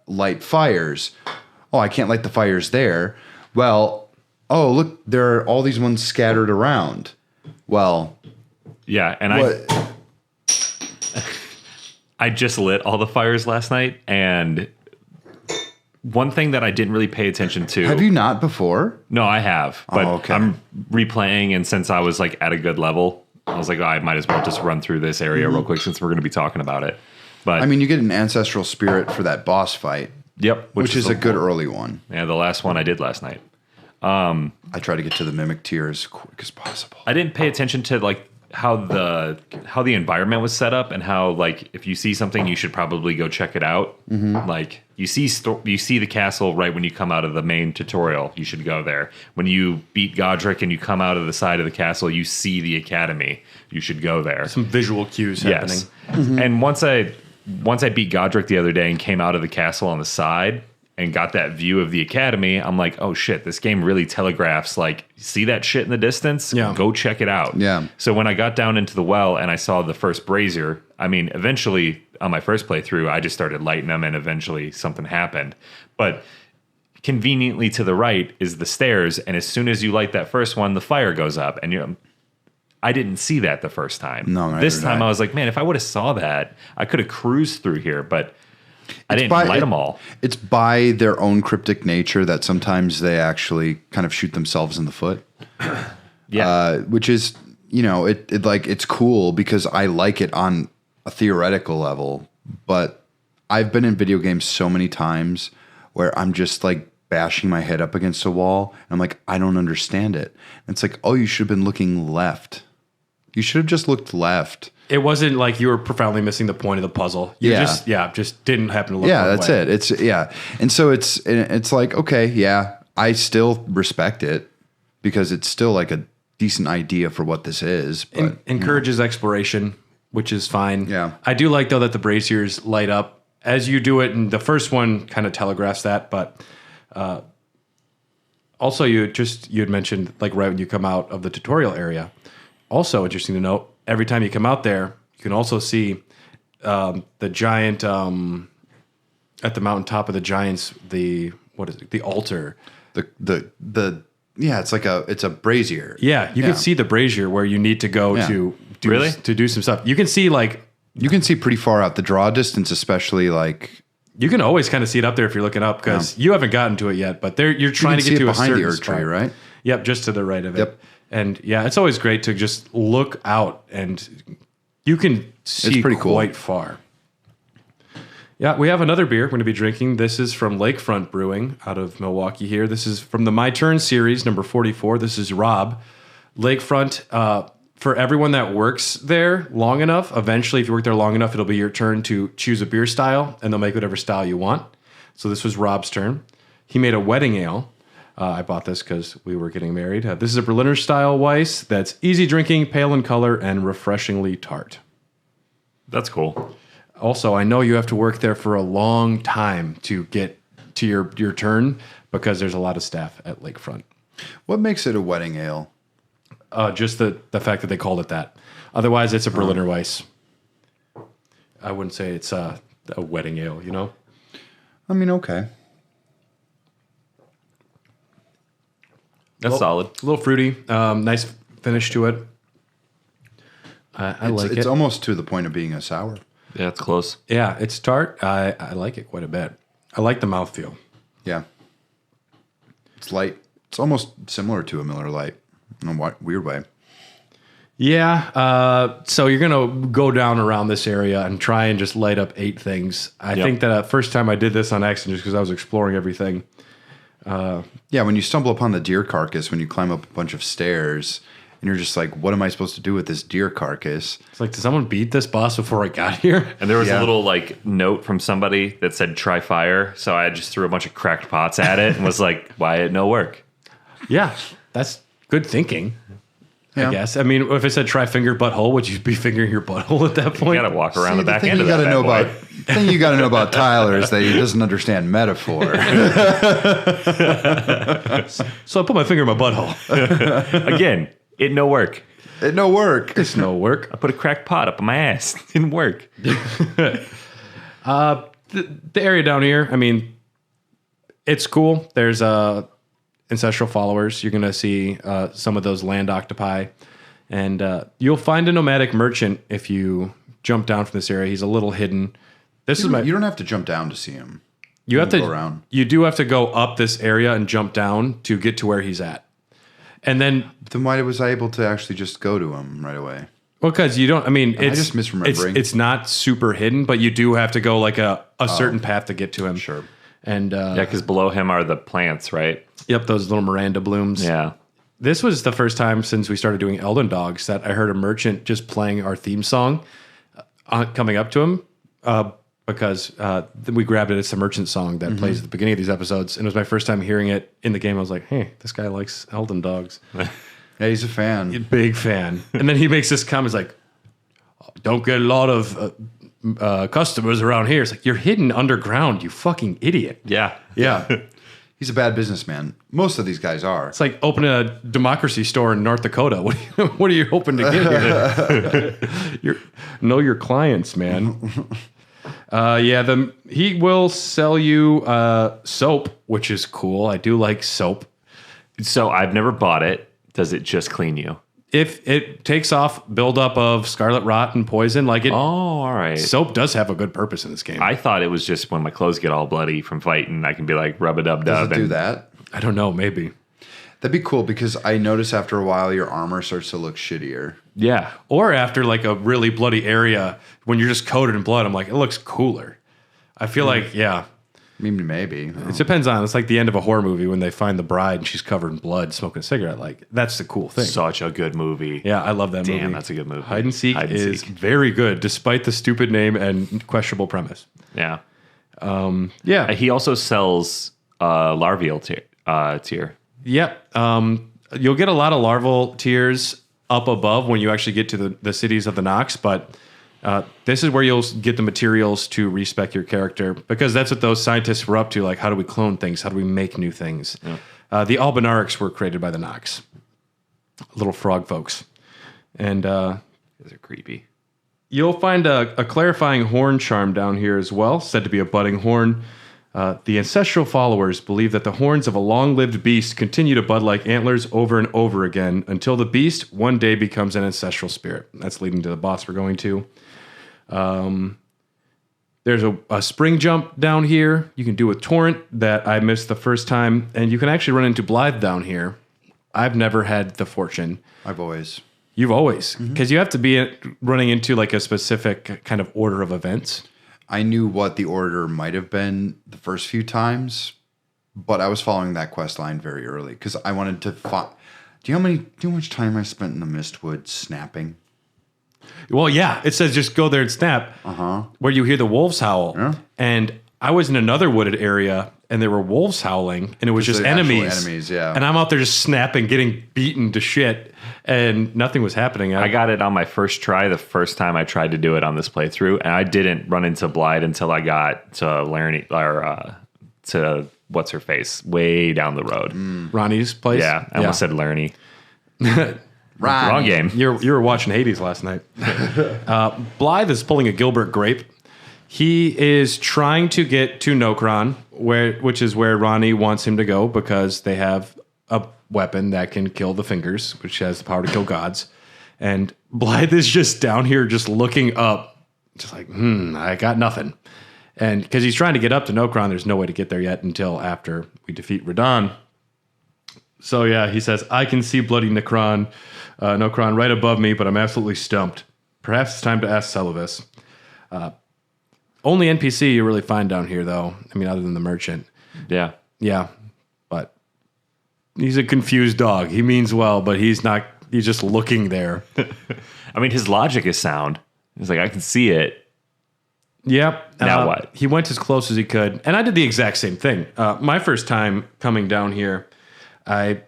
light fires. Oh, I can't light the fires there. Well, oh look, there are all these ones scattered around. Well. yeah. And I just lit all the fires last night, and one thing that I didn't really pay attention to. Have you not before? No, I have, but okay. I'm replaying, and since I was like at a good level, I was like, oh, I might as well just run through this area real quick since we're going to be talking about it. But I mean, you get an ancestral spirit for that boss fight, yep, which is a good early one. Yeah, the last one I did last night. I try to get to the mimic tier as quick as possible. I didn't pay attention to like how the environment was set up, and how like if you see something, you should probably go check it out. Like you see the castle right when you come out of the main tutorial, you should go there. When you beat Godric and you come out of the side of the castle, you see the academy, you should go there. Some visual cues happening. Yes. And once I beat Godric the other day and came out of the castle on the side and got that view of the academy, I'm like, oh shit, this game really telegraphs, like, see that shit in the distance? Yeah. Go check it out. Yeah. So when I got down into the well and I saw the first brazier, I mean, eventually on my first playthrough, I just started lighting them, and eventually something happened. But conveniently to the right is the stairs, and as soon as you light that first one, the fire goes up, and I didn't see that the first time. No, neither this did time I was like, man, if I would have saw that, I could have cruised through here, but I didn't light them all. It's by their own cryptic nature that sometimes they actually kind of shoot themselves in the foot. Yeah. Which is, it's cool because I like it on a theoretical level, but I've been in video games so many times where I'm just like bashing my head up against a wall. And I'm like, I don't understand it. And it's like, oh, you should have been looking left. You should have just looked left. It wasn't like you were profoundly missing the point of the puzzle. You just didn't happen to look. Yeah, that's it. And so it's like, okay, yeah, I still respect it because it's still like a decent idea for what this is. But encourages exploration, which is fine. Yeah. I do like though that the braziers light up as you do it, and the first one kind of telegraphs that, but also you had mentioned like right when you come out of the tutorial area. Also interesting to note, every time you come out there, you can also see the giant at the mountaintop of the giants. The altar. It's like a brazier. Yeah, you can see the brazier where you need to go to do some stuff. You can see pretty far out the draw distance, especially like. You can always kind of see it up there if you're looking up because you haven't gotten to it yet. But you're trying to get to behind a certain the Earth tree, right? Yep, just to the right of it. Yep. And it's always great to just look out and you can see quite far. Yeah, we have another beer we're going to be drinking. This is from Lakefront Brewing out of Milwaukee here. This is from the My Turn series, number 44. This is Rob. Lakefront, for everyone that works there long enough, eventually if you work there long enough, it'll be your turn to choose a beer style and they'll make whatever style you want. So this was Rob's turn. He made a wedding ale. I bought this because we were getting married. This is a Berliner style Weiss that's easy drinking, pale in color, and refreshingly tart. That's cool. Also, I know you have to work there for a long time to get to your turn because there's a lot of staff at Lakefront. What makes it a wedding ale? Just the fact that they called it that. Otherwise, it's a Berliner Weiss. I wouldn't say it's a wedding ale, I mean, okay. That's solid. A little fruity. Nice finish to it. I like it. It's almost to the point of being a sour. Yeah, it's close. Yeah, it's tart. I like it quite a bit. I like the mouthfeel. Yeah. It's light. It's almost similar to a Miller Lite in a weird way. Yeah. So you're going to go down around this area and try and just light up 8 things. I think that first time I did this on accident just because I was exploring everything. Yeah, when you stumble upon the deer carcass, when you climb up a bunch of stairs, and you're just like, what am I supposed to do with this deer carcass? It's like, did someone beat this boss before I got here? And there was a little note from somebody that said try fire. So I just threw a bunch of cracked pots at it and was like, why it no work? Yeah, that's good thinking. I guess. I mean, if it said try finger butthole, would you be fingering your butthole at that point? You got to walk around the back end of that bad boy. The thing you got to know about Tyler is that he doesn't understand metaphor. So I put my finger in my butthole. Again, it no work. It no work. It's no work. I put a cracked pot up on my ass. Didn't work. The area down here, I mean, it's cool. There's ancestral followers. You're going to see some of those land octopi. And you'll find a nomadic merchant if you jump down from this area. He's a little hidden. You don't have to jump down to see him. You have to go around. You do have to go up this area and jump down to get to where he's at. And then why was I able to actually just go to him right away? Well, because you don't. I mean, I just misremembering. It's not super hidden, but you do have to go like a certain path to get to him. Sure. And because below him are the plants, right? Yep, those little Miranda blooms. Yeah. This was the first time since we started doing Elden Dogs that I heard a merchant just playing our theme song coming up to him because we grabbed it. It's the merchant song that plays at the beginning of these episodes. And it was my first time hearing it in the game. I was like, hey, this guy likes Elden Dogs. Yeah, he's a fan. Big fan. And then he makes this comment, he's like, don't get a lot of customers around here. It's like, you're hidden underground, you fucking idiot. Yeah. Yeah. He's a bad businessman. Most of these guys are. It's like opening a democracy store in North Dakota. What are you hoping to get here? Know your clients, man. He will sell you soap, which is cool. I do like soap. So I've never bought it. Does it just clean you? If it takes off buildup of scarlet rot and poison, like it. Oh, all right. Soap does have a good purpose in this game. I thought it was just when my clothes get all bloody from fighting, I can be like rub-a-dub-dub. Does it do that? I don't know. Maybe. That'd be cool because I notice after a while your armor starts to look shittier. Yeah. Or after like a really bloody area, when you're just coated in blood, I'm like, it looks cooler. I feel like, yeah. I mean, maybe. It depends on. It's like the end of a horror movie when they find the bride and she's covered in blood, smoking a cigarette. Like that's the cool thing. Such a good movie. Yeah, I love that movie. Damn, that's a good movie. Hide and Seek is very good, despite the stupid name and questionable premise. Yeah. Yeah. He also sells larval tier. Yep. You'll get a lot of larval tiers up above when you actually get to the cities of the Nox, but this is where you'll get the materials to respec your character, because that's what those scientists were up to. Like, how do we clone things? How do we make new things? Yeah. The Albinarics were created by the Nox. Little frog folks. And those are creepy. You'll find a clarifying horn charm down here as well, said to be a budding horn. The ancestral followers believe that the horns of a long-lived beast continue to bud like antlers over and over again until the beast one day becomes an ancestral spirit. That's leading to the boss we're going to. There's a spring jump down here. You can do a torrent that I missed the first time, and you can actually run into Blythe down here. I've never had the fortune. I've always. You've always, because you have to be running into like a specific kind of order of events. I knew what the order might have been the first few times, but I was following that quest line very early because I wanted to find. Do you know how much time I spent in the Mistwood snapping? Well, yeah, it says just go there and snap. Where you hear the wolves howl, and I was in another wooded area, and there were wolves howling, and it was just enemies. Yeah. And I'm out there just snapping, getting beaten to shit, and nothing was happening. I got it on my first try, the first time I tried to do it on this playthrough, and I didn't run into Blythe until I got to Laramie, or to what's her face, way down the road. Ronnie's place. Yeah, I almost said Laramie. Right. Wrong game. You were watching Hades last night. Blythe is pulling a Gilbert grape. He is trying to get to Nokron, which is where Ronnie wants him to go because they have a weapon that can kill the fingers, which has the power to kill gods. And Blythe is just down here just looking up, just like, I got nothing. And because he's trying to get up to Nokron, there's no way to get there yet until after we defeat Radon. So yeah, he says, I can see bloody Nokron right above me, but I'm absolutely stumped. Perhaps it's time to ask Celavis. Only NPC you really find down here, though. I mean, other than the merchant. Yeah. Yeah, but he's a confused dog. He means well, but he's not. He's just looking there. I mean, his logic is sound. He's like, I can see it. Yep. Now what? He went as close as he could, and I did the exact same thing. My first time coming down here, I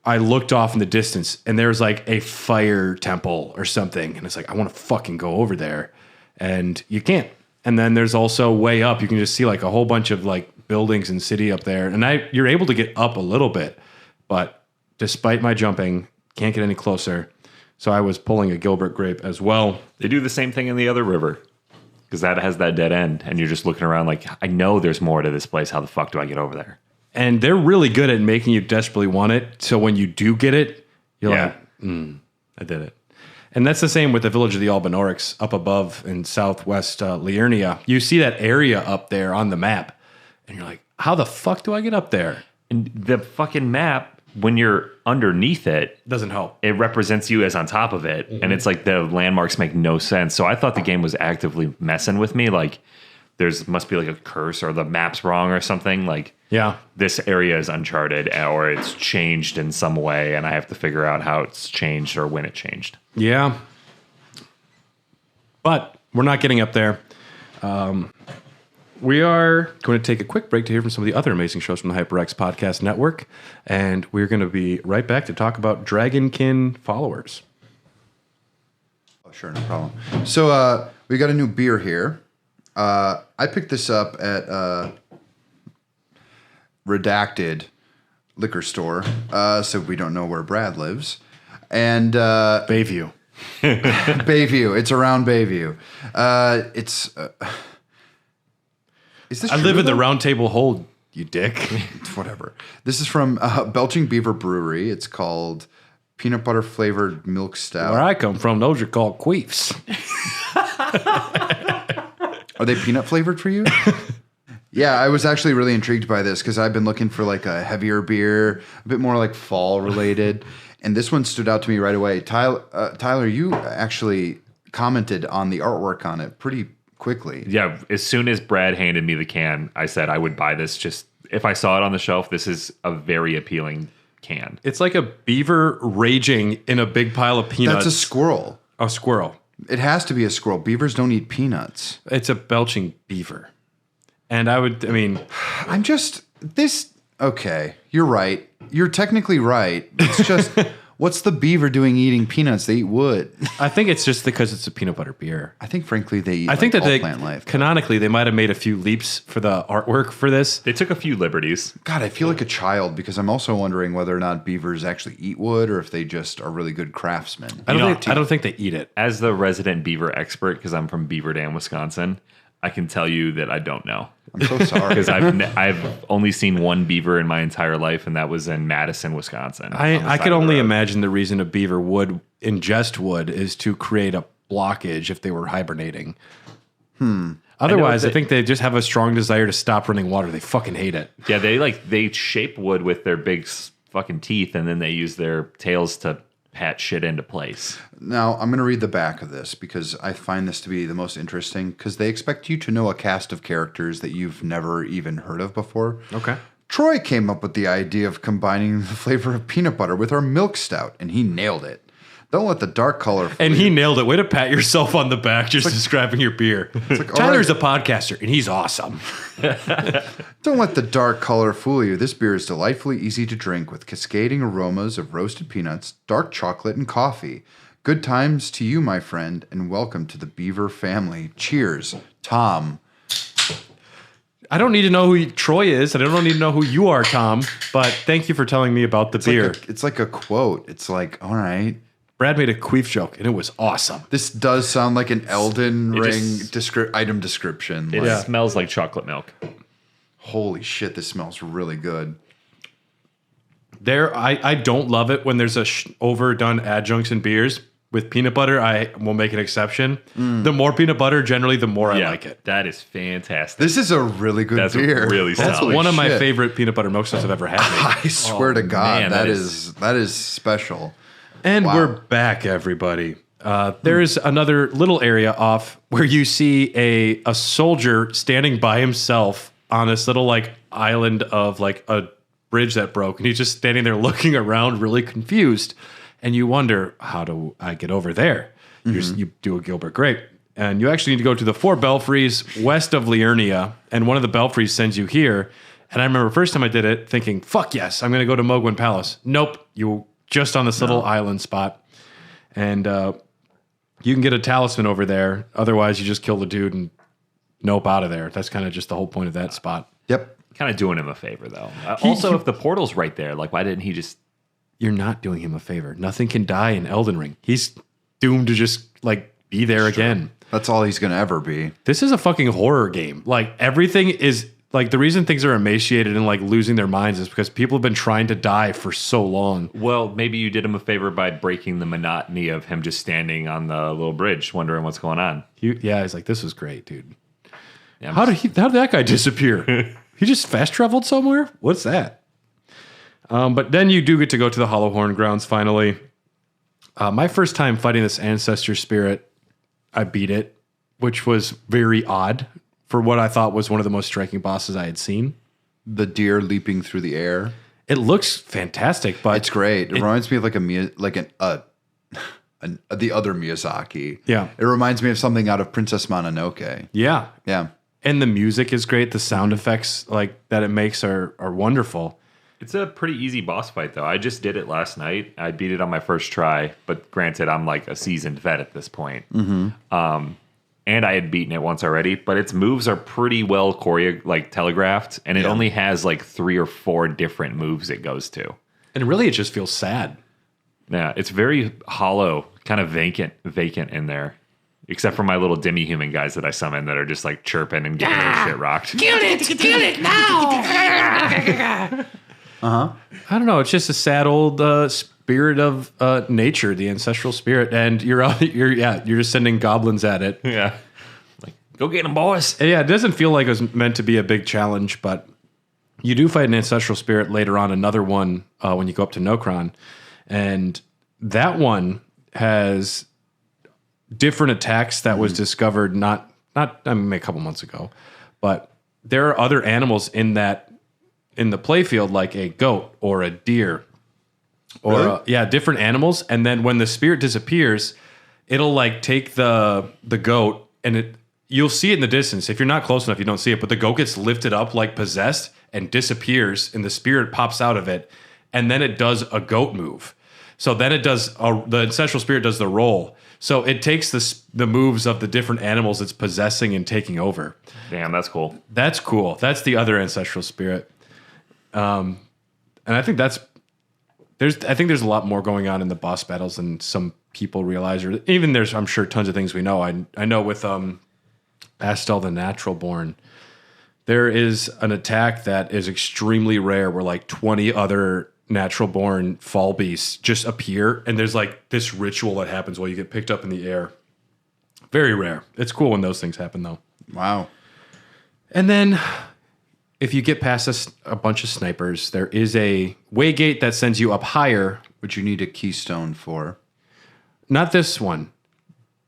looked off in the distance, and there's like a fire temple or something, and it's like I want to fucking go over there, and you can't. And then there's also way up, you can just see like a whole bunch of like buildings and city up there, and you're able to get up a little bit, but despite my jumping, can't get any closer. So I was pulling a Gilbert grape as well. They do the same thing in the other river because that has that dead end, and you're just looking around like, I know there's more to this place. How the fuck do I get over there? And they're really good at making you desperately want it. So when you do get it, you're like, I did it. And that's the same with the village of the Albinorics up above in southwest Liurnia. You see that area up there on the map, and you're like, how the fuck do I get up there? And the fucking map, when you're underneath it, Doesn't help. it represents you as on top of it. And it's like the landmarks make no sense. So I thought the game was actively messing with me. Like, must be like a curse or the map's wrong or something. Like, Yeah. this area is uncharted or it's changed in some way, and I have to figure out how it's changed or when it changed. Yeah. But we're not getting up there. We are going to take a quick break to hear from some of the other amazing shows from the HyperX Podcast Network. And we're going to be right back to talk about Dragonkin followers. Oh, sure, no problem. So we got a new beer here. I picked this up at Redacted liquor store, so we don't know where Brad lives. And Bayview. Bayview. It's around Bayview. It's Is this I true, live in the though? round table hold, you dick. Whatever. This is from Belching Beaver Brewery. It's called peanut butter flavored milk stout. Where I come from, those are called queefs. Are they peanut flavored for you? Yeah, I was actually really intrigued by this because I've been looking for like a heavier beer, a bit more like fall related. And this one stood out to me right away. Tyler, you actually commented on the artwork on it pretty quickly. Yeah, as soon as Brad handed me the can, I said I would buy this. Just if I saw it on the shelf, this is a very appealing can. It's like a beaver raging in a big pile of peanuts. That's a squirrel. A squirrel. It has to be a squirrel. Beavers don't eat peanuts. It's a belching beaver. And I'm just, okay, you're right. You're technically right. It's just, what's the beaver doing eating peanuts? They eat wood. I think it's just because it's a peanut butter beer. I think, frankly, they eat I think like, that all they, plant life. canonically, they might have made a few leaps for the artwork for this. They took a few liberties. God, I feel like a child because I'm also wondering whether or not beavers actually eat wood or if they just are really good craftsmen. I don't think they eat it. As the resident beaver expert, because I'm from Beaver Dam, Wisconsin, I can tell you that I don't know. I'm so sorry. Because I've only seen one beaver in my entire life, and that was in Madison, Wisconsin. I could only imagine the reason a beaver would ingest wood is to create a blockage if they were hibernating. Otherwise, I think they just have a strong desire to stop running water. They fucking hate it. Yeah, they shape wood with their big fucking teeth, and then they use their tails to pat shit into place. Now, I'm going to read the back of this because I find this to be the most interesting because they expect you to know a cast of characters that you've never even heard of before. Okay. Troy came up with the idea of combining the flavor of peanut butter with our milk stout, and he nailed it. Don't let the dark color fool And you. he nailed it. Way to pat yourself on the back just describing your beer. Tyler's a podcaster, and he's awesome. Don't let the dark color fool you. This beer is delightfully easy to drink with cascading aromas of roasted peanuts, dark chocolate, and coffee. Good times to you, my friend, and welcome to the Beaver family. Cheers, Tom. I don't need to know who Troy is, and I don't need to know who you are, Tom, but thank you for telling me about the beer. It's like a quote. It's like, all right. Brad made a queef joke, and it was awesome. This does sound like an Elden It Ring just- item description. It Like, smells like chocolate milk. holy shit, this smells really good. I don't love it when there's overdone adjuncts in beers. With peanut butter, I will make an exception. The more peanut butter, generally, the more I like it. That is fantastic. This is a really good That's beer. really That's solid. one of my shit. favorite peanut butter milk stouts I've ever had. I swear to God, man, that that is special. And Wow. we're back, everybody. There's another little area off where you see a soldier standing by himself on this little like island of like a bridge that broke, and he's just standing there looking around, really confused. And you wonder, how do I get over there? You do a Gilbert Grape, and you actually need to go to the 4 belfries west of Liurnia, and one of the belfries sends you here. And I remember first time I did it, thinking, "Fuck yes, I'm going to go to Mogwin Palace." Nope, you just on this little island spot, and you can get a talisman over there. Otherwise, you just kill the dude and nope out of there. That's kind of just the whole point of that spot. Yep. Kind of doing him a favor, though. Also, if the portal's right there, like, why didn't he just... You're not doing him a favor. Nothing can die in Elden Ring. He's doomed to just like be there again. That's all he's going to ever be. This is a fucking horror game. Like everything is like the reason things are emaciated and like losing their minds is because people have been trying to die for so long. Well, maybe you did him a favor by breaking the monotony of him just standing on the little bridge, wondering what's going on. He's like, this was great, dude. Yeah, How did that guy disappear? He just fast traveled somewhere? What's that? But then you do get to go to the Hollowhorn grounds finally. My first time fighting this ancestor spirit, I beat it, which was very odd for what I thought was one of the most striking bosses I had seen. The deer leaping through the air. It looks fantastic, but It's great. It reminds me of the other Miyazaki. Yeah. It reminds me of something out of Princess Mononoke. yeah. Yeah. And the music is great. The sound effects like that it makes are wonderful. It's a pretty easy boss fight, though. I just did it last night. I beat it on my first try, but granted, I'm like a seasoned vet at this point. And I had beaten it once already, but its moves are pretty well telegraphed, and it only has like 3 or 4 different moves it goes to. And really it just feels sad. Yeah, it's very hollow, kind of vacant in there. Except for my little demi-human guys that I summon that are just like chirping and getting their shit rocked. Kill it now! Uh-huh. I don't know. It's just a sad old spirit of nature, the ancestral spirit, and you're just sending goblins at it. Yeah. Like, go get them, boys. And yeah, it doesn't feel like it was meant to be a big challenge, but you do fight an ancestral spirit later on, another one when you go up to Nokron, and that one has different attacks that was discovered not I mean, a couple months ago, but there are other animals in the playfield, like a goat or a deer or Really? different animals. And then when the spirit disappears, it'll like take the goat and you'll see it in the distance. If you're not close enough, you don't see it, but the goat gets lifted up like possessed and disappears, and the spirit pops out of it, and then it does a goat move. So then it does the ancestral spirit does the roll. So it takes the moves of the different animals it's possessing and taking over. Damn, that's cool. That's cool. That's the other ancestral spirit. And I think there's a lot more going on in the boss battles than some people realize, or even there's, I'm sure, tons of things we know. I know with Astel the Natural Born, there is an attack that is extremely rare where like 20 other natural born fall beasts just appear, and there's like this ritual that happens while you get picked up in the air. Very rare. It's cool when those things happen though. Wow. And then if you get past a bunch of snipers, there is a way gate that sends you up higher. Which you need a keystone for. Not this one.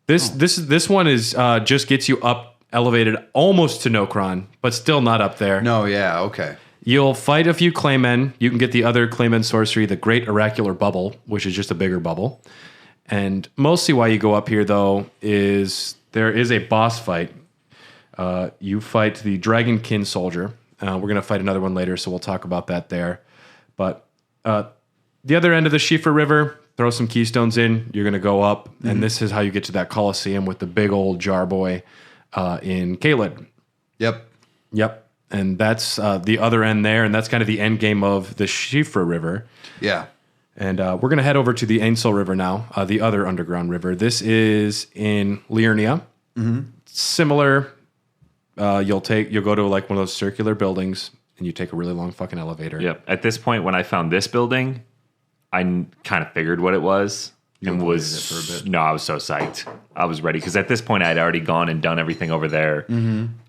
This one is just gets you up elevated almost to Nokron, but still not up there. No, yeah, okay. You'll fight a few claymen. You can get the other claymen sorcery, the Great Oracular Bubble, which is just a bigger bubble. And mostly why you go up here, though, is there is a boss fight. You fight the Dragonkin Soldier. We're going to fight another one later, so we'll talk about that there. But the other end of the Siofra River, throw some keystones in. You're going to go up, and this is how you get to that Coliseum with the big old jar boy in Caelid. Yep. And that's the other end there, and that's kind of the end game of the Siofra River. Yeah. And we're going to head over to the Ainsel River now, the other underground river. This is in Liurnia. Similar. You'll go to like one of those circular buildings, and you take a really long fucking elevator. Yep. At this point, when I found this building, I kind of figured what it was. And was it for a bit? No, I was so psyched. I was ready because at this point I'd already gone and done everything over there.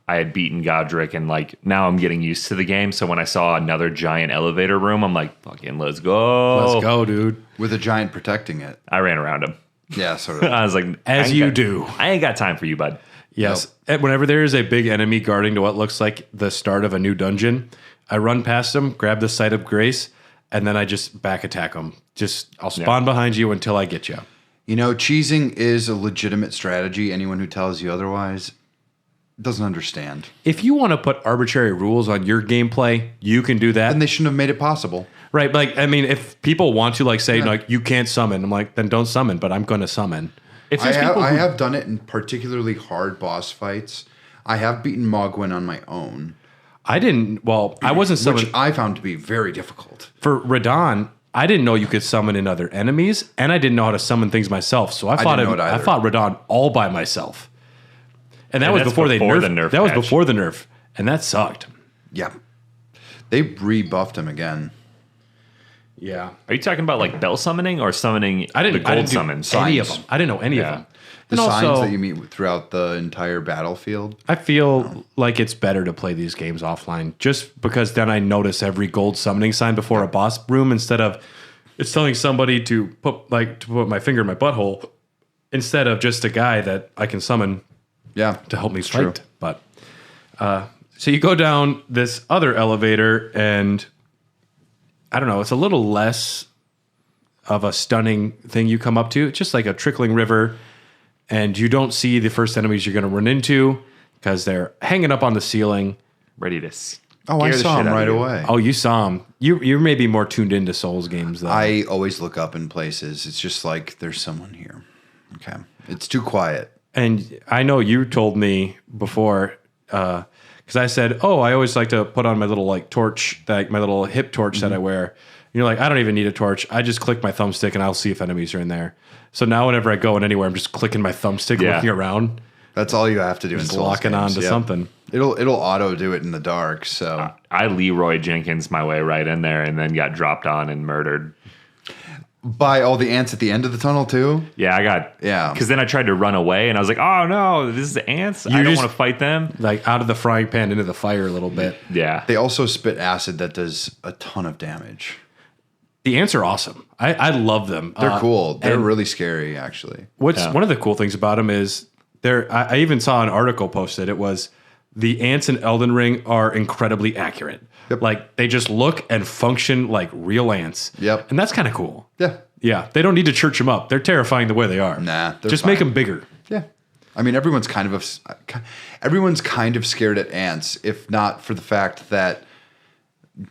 I had beaten Godric, and like now I'm getting used to the game. So when I saw another giant elevator room, I'm like, "Fucking let's go, Let's go, dude." With a giant protecting it. I ran around him. Yeah, sort of. I was like, As you do. I ain't got time for you, bud. Yes. And whenever there is a big enemy guarding to what looks like the start of a new dungeon, I run past them, grab the Sight of Grace, and then I just back attack them. I'll spawn behind you until I get you. You know, cheesing is a legitimate strategy. Anyone who tells you otherwise doesn't understand. If you want to put arbitrary rules on your gameplay, you can do that. And they shouldn't have made it possible. Right. Like, I mean, if people want to like say, like, you can't summon, I'm like, then don't summon, but I'm going to summon. If I there's people who have done it in particularly hard boss fights. I have beaten Mogwin on my own. I wasn't summoned. Which I found to be very difficult. For Radon, I didn't know you could summon in other enemies, and I didn't know how to summon things myself. So I fought Radon all by myself. And that was before they nerfed the nerf. That was before the nerf, and that sucked. Yeah. They rebuffed him again. Yeah. Are you talking about like bell summoning or summoning I the didn't gold do summons? any of them. I didn't know any of them. The And signs also, that you meet throughout the entire battlefield. I feel like it's better to play these games offline, just because then I notice every gold summoning sign before a boss room instead of it's telling somebody to put my finger in my butthole instead of just a guy that I can summon Yeah. to help me true. fight. But so you go down this other elevator, and I don't know, it's a little less of a stunning thing you come up to. It's just like a trickling river, and you don't see the first enemies you're going to run into because they're hanging up on the ceiling. Ready to Oh, I saw him right away. Oh, you saw them. You're maybe more tuned into Souls games, though. I always look up in places. It's just like there's someone here. Okay. It's too quiet. And I know you told me before, because I said, "Oh, I always like to put on my little like torch, my little hip torch that I wear." You're like, I don't even need a torch. I just click my thumbstick and I'll see if enemies are in there. So now whenever I go in anywhere, I'm just clicking my thumbstick, looking around. That's all you have to do. Just in Souls locking games. on to something. It'll auto do it in the dark. So I Leroy Jenkins my way right in there and then got dropped on and murdered. by all the ants at the end of the tunnel too. Yeah. Because then I tried to run away and I was like, oh no, this is ants. I don't want to fight them. Like out of the frying pan into the fire a little bit. Yeah. They also spit acid that does a ton of damage. The ants are awesome. I love them. They're cool. They're really scary, actually. One of the cool things about them is I even saw an article posted. It was the ants in Elden Ring are incredibly accurate. Yep. Like they just look and function like real ants. Yep. And that's kind of cool. Yeah. Yeah. They don't need to church them up. They're terrifying the way they are. Nah, they're just fine. make them bigger. Yeah. I mean, everyone's kind of scared at ants, if not for the fact that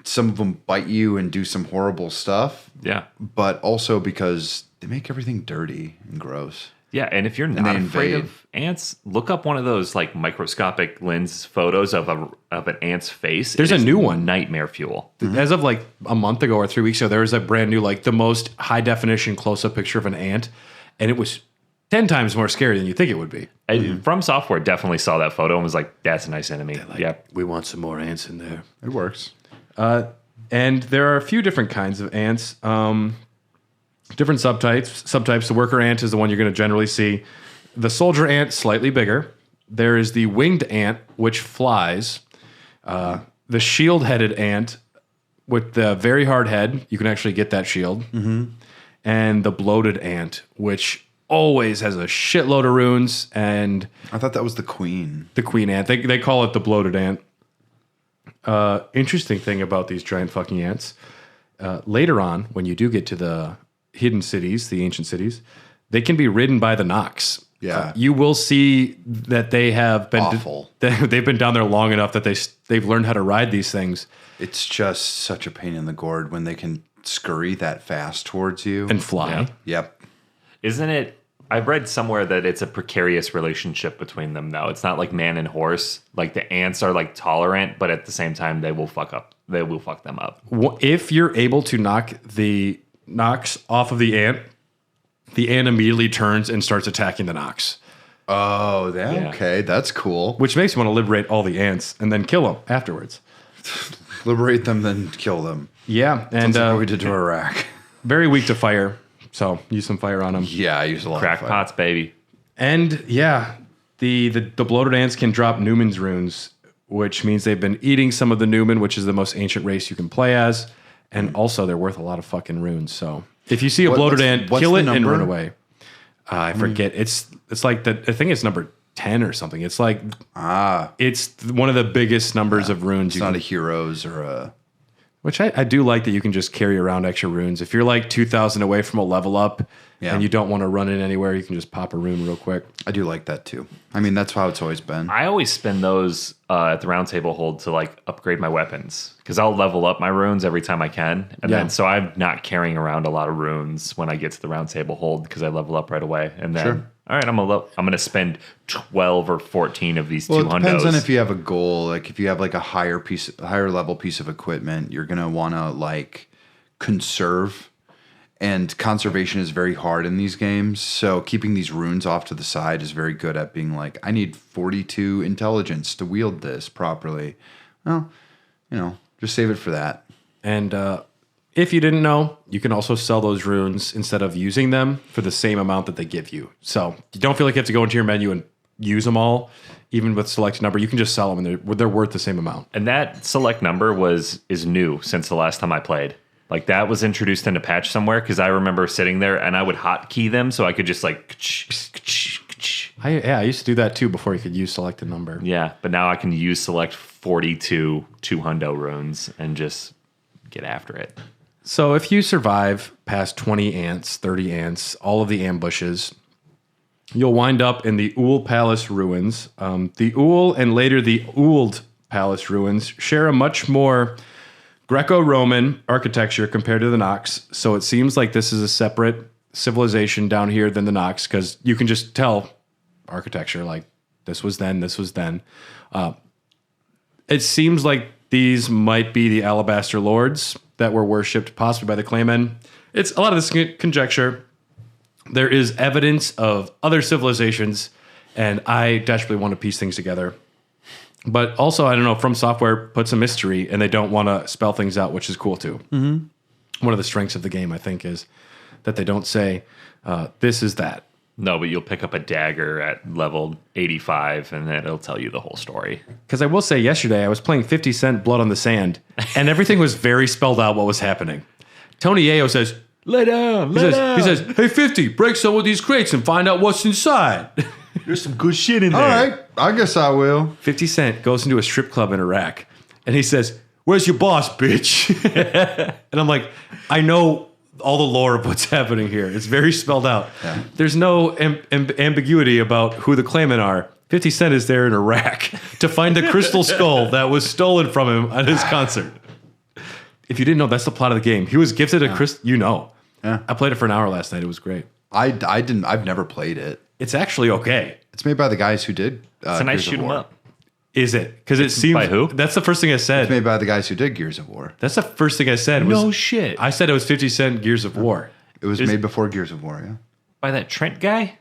some of them bite you and do some horrible stuff. Yeah. But also because they make everything dirty and gross. Yeah, and if you're not afraid of ants, look up one of those like microscopic lens photos of an ant's face. There's a new one. Nightmare fuel. As of like a month ago or 3 weeks ago, there was a brand new, like the most high definition close up picture of an ant. And it was 10 times more scary than you think it would be. From Software definitely saw that photo and was like, that's a nice enemy. Yeah. We want some more ants in there. It works. And there are a few different kinds of ants. Different subtypes. The worker ant is the one you're going to generally see. The soldier ant, slightly bigger. There is the winged ant, which flies. The shield-headed ant with the very hard head. You can actually get that shield. Mm-hmm. And the bloated ant, which always has a shitload of runes. And I thought that was the queen. the queen ant. They call it the bloated ant. Interesting thing about these giant fucking ants. Later on, when you do get to the hidden cities, the ancient cities, they can be ridden by the Nox. Yeah. You will see that they have been Awful. They've been down there long enough that they've learned how to ride these things It's just such a pain in the gourd when they can scurry that fast towards you. and fly. Yeah. Yep. Isn't it? I've read somewhere that it's a precarious relationship between them, though. It's not like man and horse. Like the ants are like tolerant, but at the same time, they will fuck them up. If you're able to knock the Nox off of the ant immediately turns and starts attacking the Nox, Oh, okay. That's cool. which makes you want to liberate all the ants and then kill them afterwards. Liberate them, then kill them. Yeah, and That's what we did to Iraq. very weak to fire, so use some fire on them. Yeah, I use a lot of fire. Crackpots, baby. And yeah, the bloated ants can drop Newman's runes, which means they've been eating some of the Newman, which is the most ancient race you can play as, and also they're worth a lot of fucking runes. So if you see a bloated ant, kill it and run away. I forget. It's like I think it's number 10 or something. It's like it's one of the biggest numbers of runes. It's not a heroes or a... Which I do like that you can just carry around extra runes. If you're like 2,000 away from a level up and you don't want to run it anywhere, you can just pop a rune real quick. I do like that too. I mean, that's how it's always been. I always spend those at the round table hold to like upgrade my weapons because I'll level up my runes every time I can, and then so I'm not carrying around a lot of runes when I get to the round table hold because I level up right away. And then all right, I'm gonna spend 12 or 14 of these Well, 200s. it depends on if you have a goal. Like if you have like a higher level piece of equipment, you're gonna want to like conserve. And conservation is very hard in these games. So keeping these runes off to the side is very good at being like, I need 42 intelligence to wield this properly. Well, just save it for that. And if you didn't know, you can also sell those runes instead of using them for the same amount that they give you. So you don't feel like you have to go into your menu and use them all, even with select number. You can just sell them, and they're worth the same amount. And that select number is new since the last time I played. Like that was introduced in a patch somewhere because I remember sitting there and I would hotkey them so I could just like. I used to do that too before you could use select a number. Yeah, but now I can use select 42 200 runes and just get after it. So if you survive past 20 ants, 30 ants, all of the ambushes, you'll wind up in the Ool Palace ruins. The Ool and later the Ould Palace ruins share a much more Greco-Roman architecture compared to the Nox. So it seems like this is a separate civilization down here than the Nox because you can just tell architecture like this was then, this was then. It seems like these might be the Alabaster Lords. that were worshipped possibly by the Claymen. It's a lot of this conjecture. There is evidence of other civilizations, and I desperately want to piece things together. But also, I don't know, From Software puts a mystery, and they don't want to spell things out, which is cool too. Mm-hmm. One of the strengths of the game, I think, is that they don't say, this is that. No, but you'll pick up a dagger at level 85, and then it'll tell you the whole story. Because I will say, yesterday, I was playing 50 Cent Blood on the Sand, and everything was very spelled out what was happening. Tony Ayo says, Lay down, he says, hey, 50, break some of these crates and find out what's inside. There's some good shit in there. All right, I guess I will. 50 Cent goes into a strip club in Iraq, and he says, where's your boss, bitch? And I'm like, I know all the lore of what's happening here. It's very spelled out. Yeah. There's no ambiguity about who the Claymen are. 50 Cent is there in Iraq to find the crystal skull that was stolen from him at his concert. If you didn't know, that's the plot of the game. He was gifted a crystal. You know. Yeah. I played it for an hour last night. It was great. I didn't. I've never played it. It's actually okay. It's made by the guys who did. It's a nice Gears of shoot 'em War. up. Is it? Because it seems. By who? That's the first thing I said. It's made by the guys who did Gears of War. That's the first thing I said. Was, No shit. I said it was 50 Cent Gears of War. It was made before Gears of War. Yeah. By that Trent guy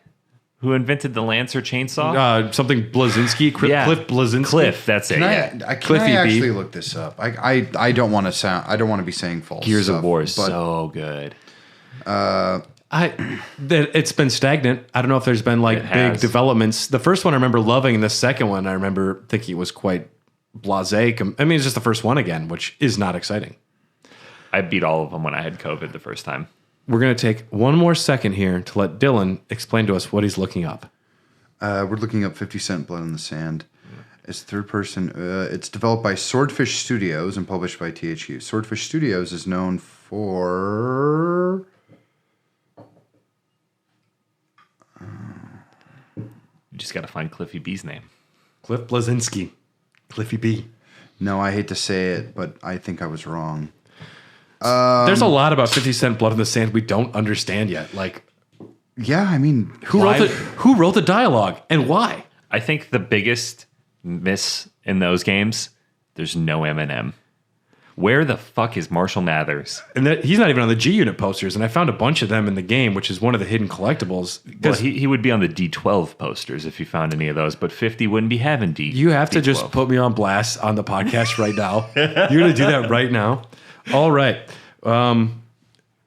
who invented the Lancer chainsaw? Something Blazinski, Cliff Blazinski. Cliff, that's it. Can Yeah. I Cliffy B. actually look this up? I don't want to sound. I don't want to be saying false. Gears stuff, of War is but so good. It's been stagnant. I don't know if there's been like It big has. developments. The first one I remember loving, and the second one I remember thinking it was quite blasé. I mean, it's just the first one again, which is not exciting. I beat all of them when I had COVID the first time. We're going to take one more second here to let Dylan explain to us what he's looking up. we're looking up 50 Cent Blood in the Sand. It's third person. It's developed by Swordfish Studios and published by THQ. Swordfish Studios is known for. You just got to find Cliffy B's name. Cliff Blazinski. Cliffy B. No, I hate to say it, but I think I was wrong. There's a lot about 50 Cent Blood in the Sand we don't understand yet. Like, Yeah, I mean, who wrote the dialogue and why? I think the biggest miss in those games, there's no Eminem. Where the fuck is Marshall Mathers? And he's not even on the G Unit posters, and I found a bunch of them in the game, which is one of the hidden collectibles. Well, Because he would be on the D12 posters if you found any of those, but 50 wouldn't be having D. you have to just D12. put me on blast on the podcast right now. You're going to do that right now? All right.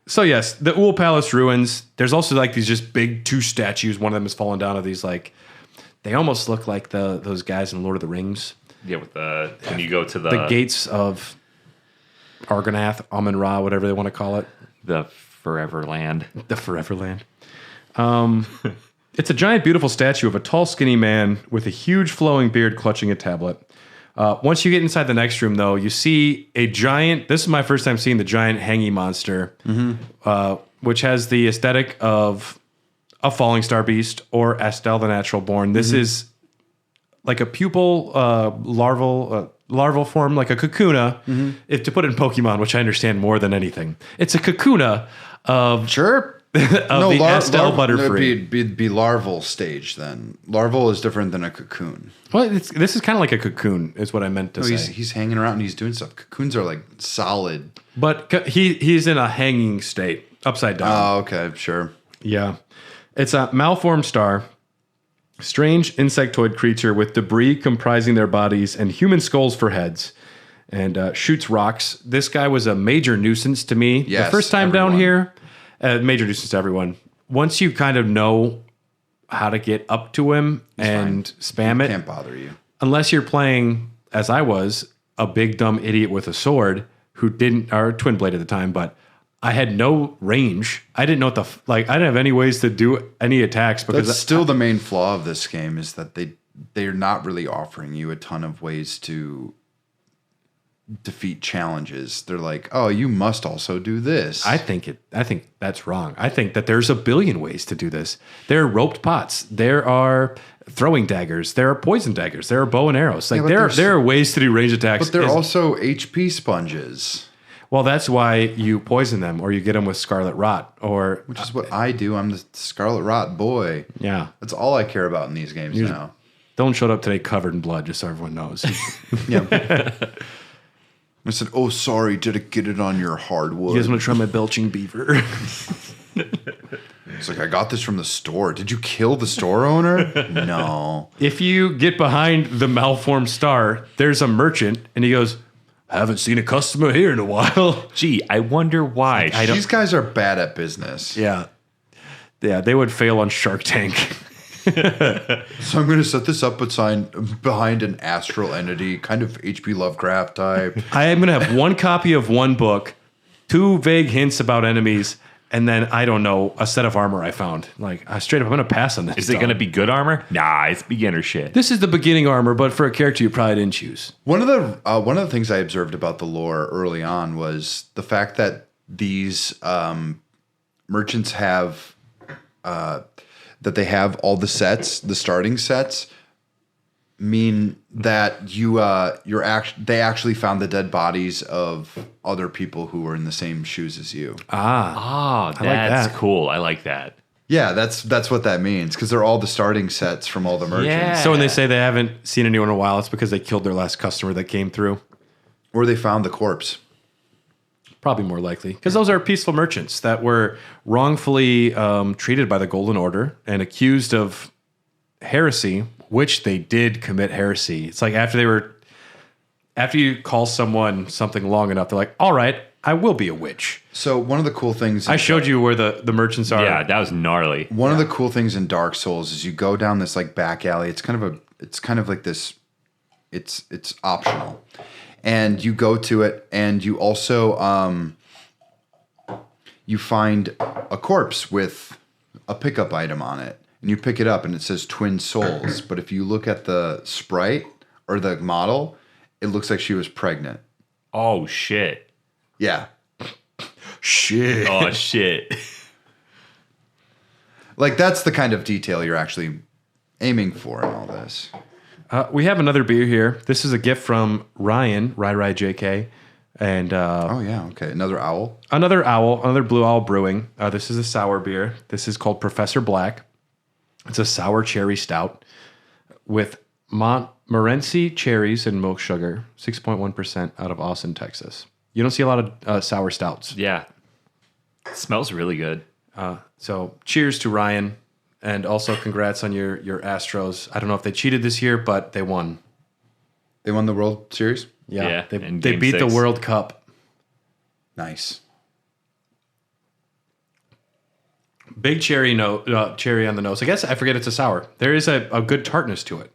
So yes, the Uul Palace ruins. There's also like these just big two statues. One of them has fallen down of these like, they almost look like those guys in Lord of the Rings. Yeah, with when you go to The gates of Argonath, Amun-Ra, whatever they want to call it. the Forever Land. The Forever Land. It's a giant, beautiful statue of a tall, skinny man with a huge flowing beard clutching a tablet. Once you get inside the next room, though, you see a giant... This is my first time seeing the giant hanging monster, which has the aesthetic of a falling star beast or Astel the Natural Born. This is like a pupil larval form, like a Kakuna. If to put it in Pokemon, which I understand more than anything, it's a Kakuna of sure. the Astel Butterfree. It'd be larval stage then. Larval is different than a cocoon. Well, this is kind of like a cocoon, is what I meant to say. He's hanging around and he's doing stuff. Cocoons are like solid. But he's in a hanging state, upside down. Oh, okay, sure. Yeah. It's a malformed star, strange insectoid creature with debris comprising their bodies and human skulls for heads, and shoots rocks. This guy was a major nuisance to me. Yes, the first time down everyone. here, major nuisance to everyone. Once you kind of know how to get up to him and spam it, Can't bother you. unless you're playing, as I was, a big dumb idiot with a sword who didn't, or twin blade at the time, but I had no range. I didn't know what I didn't have any ways to do any attacks because That's still the main flaw of this game is that they're not really offering you a ton of ways to defeat challenges. They're like, oh, you must also do this. I think that's wrong. I think that there's a billion ways to do this. There are roped pots. There are throwing daggers. There are poison daggers. There are bow and arrows. Like but there are ways to do range attacks. But they're also HP sponges. Well, that's why you poison them or you get them with scarlet rot or Which is what I do. I'm the Scarlet Rot boy. yeah. That's all I care about in these games now. Dylan showed up today covered in blood, just so everyone knows. Yeah. I said, "Oh, sorry, did it get it on your hardwood?" You guys want to try my belching beaver? It's like, I got this from the store. Did you kill the store owner? No. If you get behind the malformed star, there's a merchant, and he goes, "I haven't seen a customer here in a while." Gee, I wonder why. These guys are bad at business. Yeah, they would fail on Shark Tank. So I'm going to set this up behind an astral entity, kind of H.P. Lovecraft type. I am going to have one copy of one book, 2 vague hints about enemies, and then, I don't know, a set of armor I found. Like, straight up, I'm going to pass on this. Is it going to be good armor? Nah, it's beginner shit. This is the beginning armor, but for a character you probably didn't choose. One of the things I observed about the lore early on was the fact that these merchants have that they have all the sets, the starting sets, mean that they actually found the dead bodies of other people who were in the same shoes as you. That's that. cool. I like that. Yeah, that's what that means, because they're all the starting sets from all the merchants. Yeah. So when they say they haven't seen anyone in a while, it's because they killed their last customer that came through. Or they found the corpse. Probably more likely. Because those are peaceful merchants that were wrongfully treated by the Golden Order and accused of heresy, which they did commit heresy. It's like after you call someone something long enough, they're like, all right, I will be a witch. So one of the cool things... I showed you where the merchants are. Yeah, that was gnarly. One of the cool things in Dark Souls is you go down this like back alley. It's kind of like this. It's optional, and you go to it, and you also you find a corpse with a pickup item on it, and you pick it up, and it says Twin Souls. But if you look at the sprite or the model, it looks like she was pregnant. Oh, shit. Yeah. Shit. Oh, shit. Like, that's the kind of detail you're actually aiming for in all this. We have another beer here. This is a gift from Ryan, JK. And Oh, yeah. Okay. Another owl. another Blue Owl Brewing. This is a sour beer. This is called Professor Black. It's a sour cherry stout with Montmorency cherries and milk sugar, 6.1% out of Austin, Texas. You don't see a lot of sour stouts. Yeah. It smells really good. So cheers to Ryan. And also congrats on your Astros. I don't know if they cheated this year, but they won. They won the World Series? Yeah, They in beat Game the 6. World Cup. Nice. Big cherry cherry on the nose. I guess I forget it's a sour. There is a good tartness to it.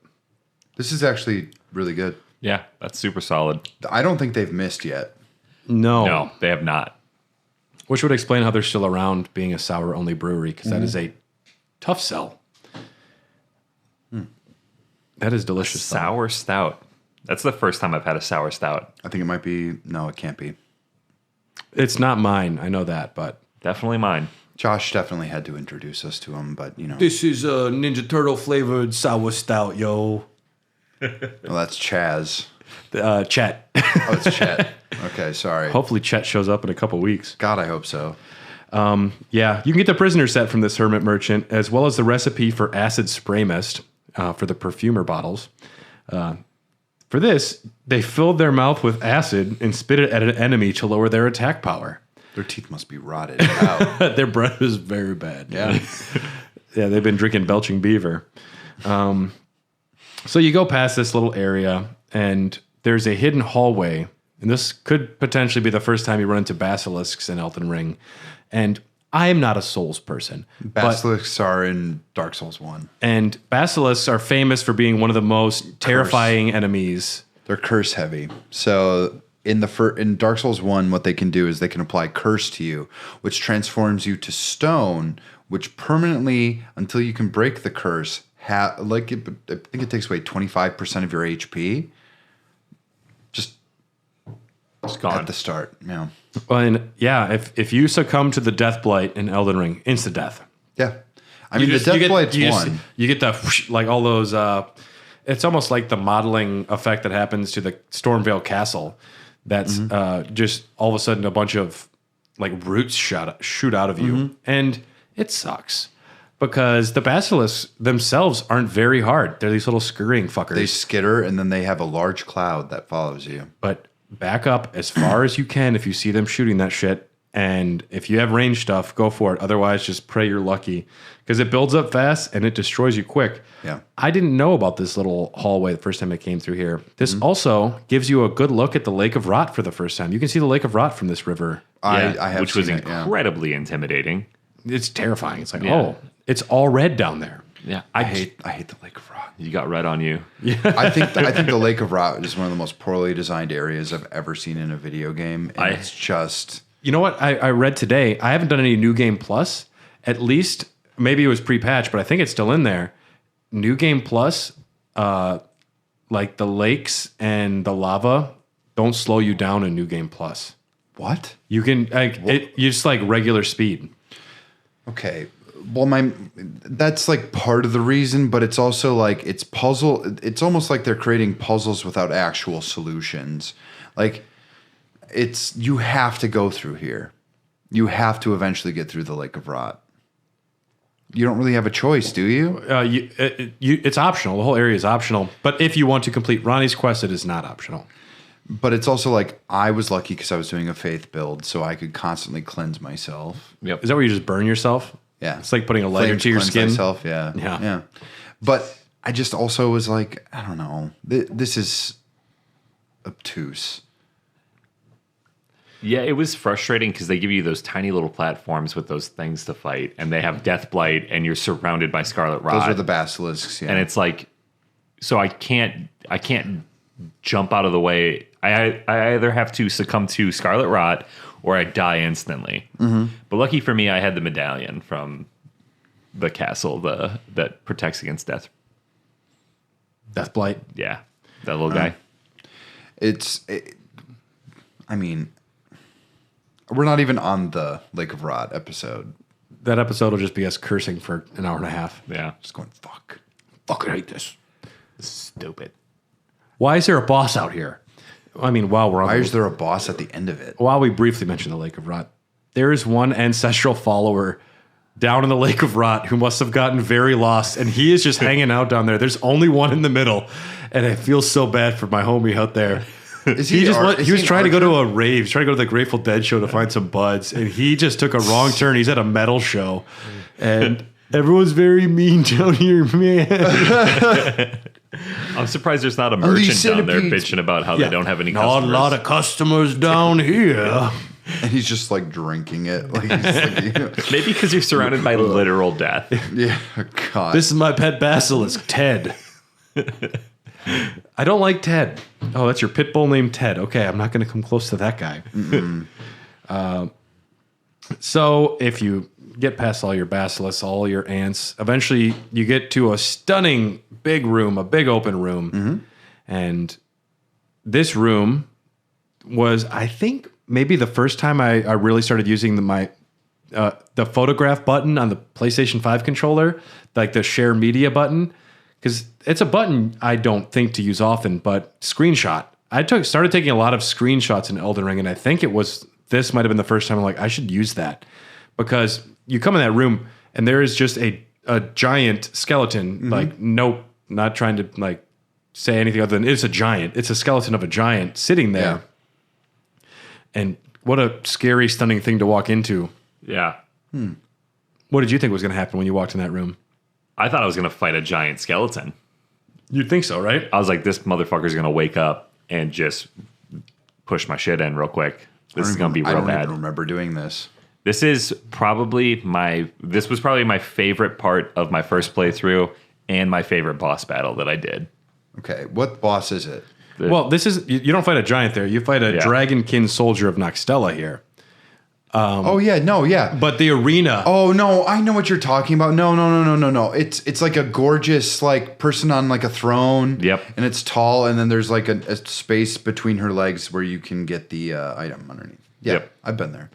This is actually really good. Yeah, that's super solid. I don't think they've missed yet. No, they have not. Which would explain how they're still around being a sour-only brewery, because that is a tough sell. That is delicious. Sour stout. That's the first time I've had a sour stout. I think it might be. No, it can't be. It's not mine. I know that, but... Definitely mine. Josh definitely had to introduce us to him, but This is a Ninja Turtle-flavored sour stout, yo. well, that's Chaz. Chet. Oh, it's Chet. Okay, sorry. Hopefully Chet shows up in a couple weeks. God, I hope so. Yeah, you can get the prisoner set from this hermit merchant, as well as the recipe for acid spray mist for the perfumer bottles. For this, they filled their mouth with acid and spit it at an enemy to lower their attack power. Their teeth must be rotted out. Their breath is very bad. Yeah. Yeah, they've been drinking belching beaver. So you go past this little area, and there's a hidden hallway. And this could potentially be the first time you run into basilisks in Elden Ring. And I am not a Souls person. Basilisks are in Dark Souls 1. And basilisks are famous for being one of the most terrifying enemies. They're curse heavy. So in Dark Souls 1, what they can do is they can apply curse to you, which transforms you to stone, which permanently, until you can break the curse, I think it takes away 25% of your HP. Just It's gone. at the start. Yeah. And yeah, if you succumb to the death blight in Elden Ring, instant death. Yeah. I mean, the death blight's one. You get the whoosh, like all those. It's almost like the modeling effect that happens to the Stormvale Castle. That's just all of a sudden a bunch of like roots shoot out of you, and it sucks because the basilisks themselves aren't very hard. They're these little scurrying fuckers. They skitter, and then they have a large cloud that follows you. But back up as far as you can if you see them shooting that shit. And if you have range stuff, go for it. Otherwise, just pray you're lucky because it builds up fast and it destroys you quick. Yeah. I didn't know about this little hallway the first time I came through here. This also gives you a good look at the Lake of Rot for the first time. You can see the Lake of Rot from this river. I have which was seen it, yeah. incredibly intimidating. It's terrifying. It's like, Yeah. oh, it's all red down there. Yeah, I hate the Lake of Rot. You got red on you. I think the Lake of Rot is one of the most poorly designed areas I've ever seen in a video game. And it's just... You know what? I read today, I haven't done any New Game Plus. At least, maybe it was pre-patch, but I think it's still in there. New Game Plus, like the lakes and the lava, don't slow you down in New Game Plus. What? You can, you just like regular speed. Okay. Well, that's like part of the reason, but it's also like it's almost like they're creating puzzles without actual solutions. Like you have to go through here. You have to eventually get through the Lake of Rot. You don't really have a choice, do you? It's optional. The whole area is optional. But if you want to complete Ronnie's quest, it is not optional. But it's also like I was lucky because I was doing a faith build, so I could constantly cleanse myself. Yep. Is that where you just burn yourself? Yeah. It's like putting a lighter Flames to your cleanse skin. myself, yeah. Yeah. But I just also was like, I don't know. This is obtuse. Yeah, it was frustrating because they give you those tiny little platforms with those things to fight, and they have Death Blight, and you're surrounded by Scarlet Rot. Those are the basilisks, yeah. And it's like, so I can't jump out of the way. I either have to succumb to Scarlet Rot or I die instantly. Mm-hmm. But lucky for me, I had the medallion from the castle that protects against death. Death Blight. Yeah, that little guy. I mean, we're not even on the Lake of Rot episode. That episode will just be us cursing for an hour and a half. Yeah. Just going, fuck. Fucking hate this. Stupid. Why is there a boss out here? I mean, while we're on Why is there a boss at the end of it? while we briefly mentioned the Lake of Rot, there is one ancestral follower down in the Lake of Rot who must have gotten very lost, and he is just hanging out down there. There's only one in the middle, and I feel so bad for my homie out there. He was trying to go to a rave. He's trying to go to the Grateful Dead show to find some buds, and he just took a wrong turn. He's at a metal show, and everyone's very mean down here, man. I'm surprised there's not a merchant down there centipedes. bitching about how they don't have any Not customers. a lot of customers down here. And he's just like drinking it. Like he's like, Maybe because you're surrounded by literal death. yeah, God. This is my pet basilisk, Ted. I don't like Ted. Oh, that's your pit bull named Ted. Okay, I'm not going to come close to that guy. So if you get past all your basilisks, all your ants, eventually you get to a stunning big room, a big open room. And this room was, I think, maybe the first time I really started using the photograph button on the PlayStation 5 controller, like the share media button, because it's a button I don't think to use often, but screenshot. I started taking a lot of screenshots in Elden Ring, and I think this might have been the first time I'm like, I should use that. Because you come in that room, and there is just a giant skeleton, like, nope, not trying to like say anything other than it's a giant. It's a skeleton of a giant sitting there. Yeah. And what a scary, stunning thing to walk into. Yeah. What did you think was going to happen when you walked in that room? I thought I was going to fight a giant skeleton. You'd think so, right? I was like, this motherfucker's going to wake up and just push my shit in real quick. This is going to be real I don't bad. even remember doing this. This was probably my favorite part of my first playthrough and my favorite boss battle that I did. Okay, what boss is it? Well, this is you don't fight a giant there. You fight a dragonkin soldier of Noxtella here. Yeah. But the arena. Oh no, I know what you're talking about. No. It's like a gorgeous like person on like a throne. Yep. And it's tall, and then there's like a space between her legs where you can get the item underneath. Yeah, Yep. I've been there.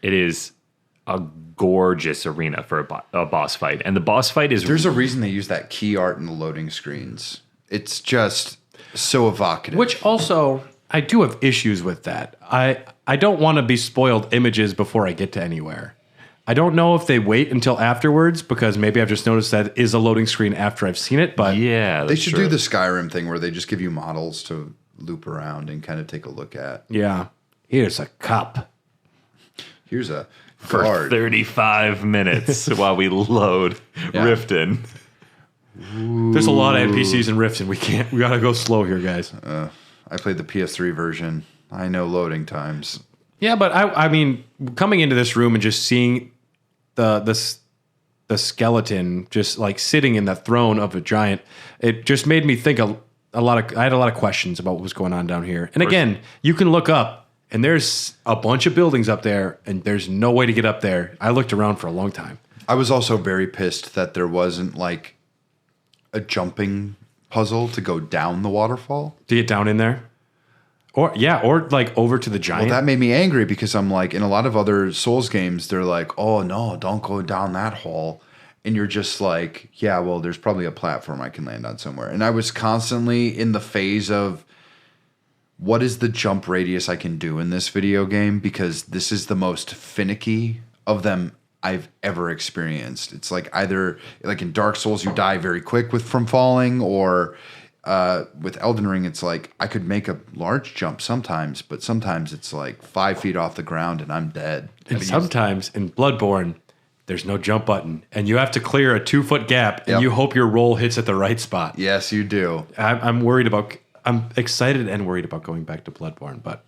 It is a gorgeous arena for a boss fight, and the boss fight is There's a reason they use that key art in the loading screens. It's just so evocative. Which also, I do have issues with that. I don't want to be spoiled images before I get to anywhere. I don't know if they wait until afterwards because maybe I've just noticed that is a loading screen after I've seen it. But yeah, they should do the Skyrim thing where they just give you models to loop around and kind of take a look at. Yeah. Here's a cup. Here's a For card. 35 minutes while we load Riften. There's a lot of NPCs in Riften. We gotta go slow here, guys. I played the PS3 version. I know loading times. Yeah, but I mean, coming into this room and just seeing the skeleton just like sitting in the throne of a giant, it just made me think I had a lot of questions about what was going on down here. And again, you can look up and there's a bunch of buildings up there and there's no way to get up there. I looked around for a long time. I was also very pissed that there wasn't like a jumping puzzle to go down the waterfall. To get down in there? Or like over to the giant. Well, that made me angry because I'm like, in a lot of other Souls games, they're like, oh no, don't go down that hole. And you're just like, yeah, well, there's probably a platform I can land on somewhere. And I was constantly in the phase of, what is the jump radius I can do in this video game? Because this is the most finicky of them I've ever experienced. It's like either, like in Dark Souls, you die very quick from falling, or with Elden Ring, it's like I could make a large jump sometimes, but sometimes it's like 5 feet off the ground and I'm dead. And sometimes in Bloodborne, there's no jump button, and you have to clear a 2-foot gap, and you hope your roll hits at the right spot. Yes, you do. I'm excited and worried about going back to Bloodborne, but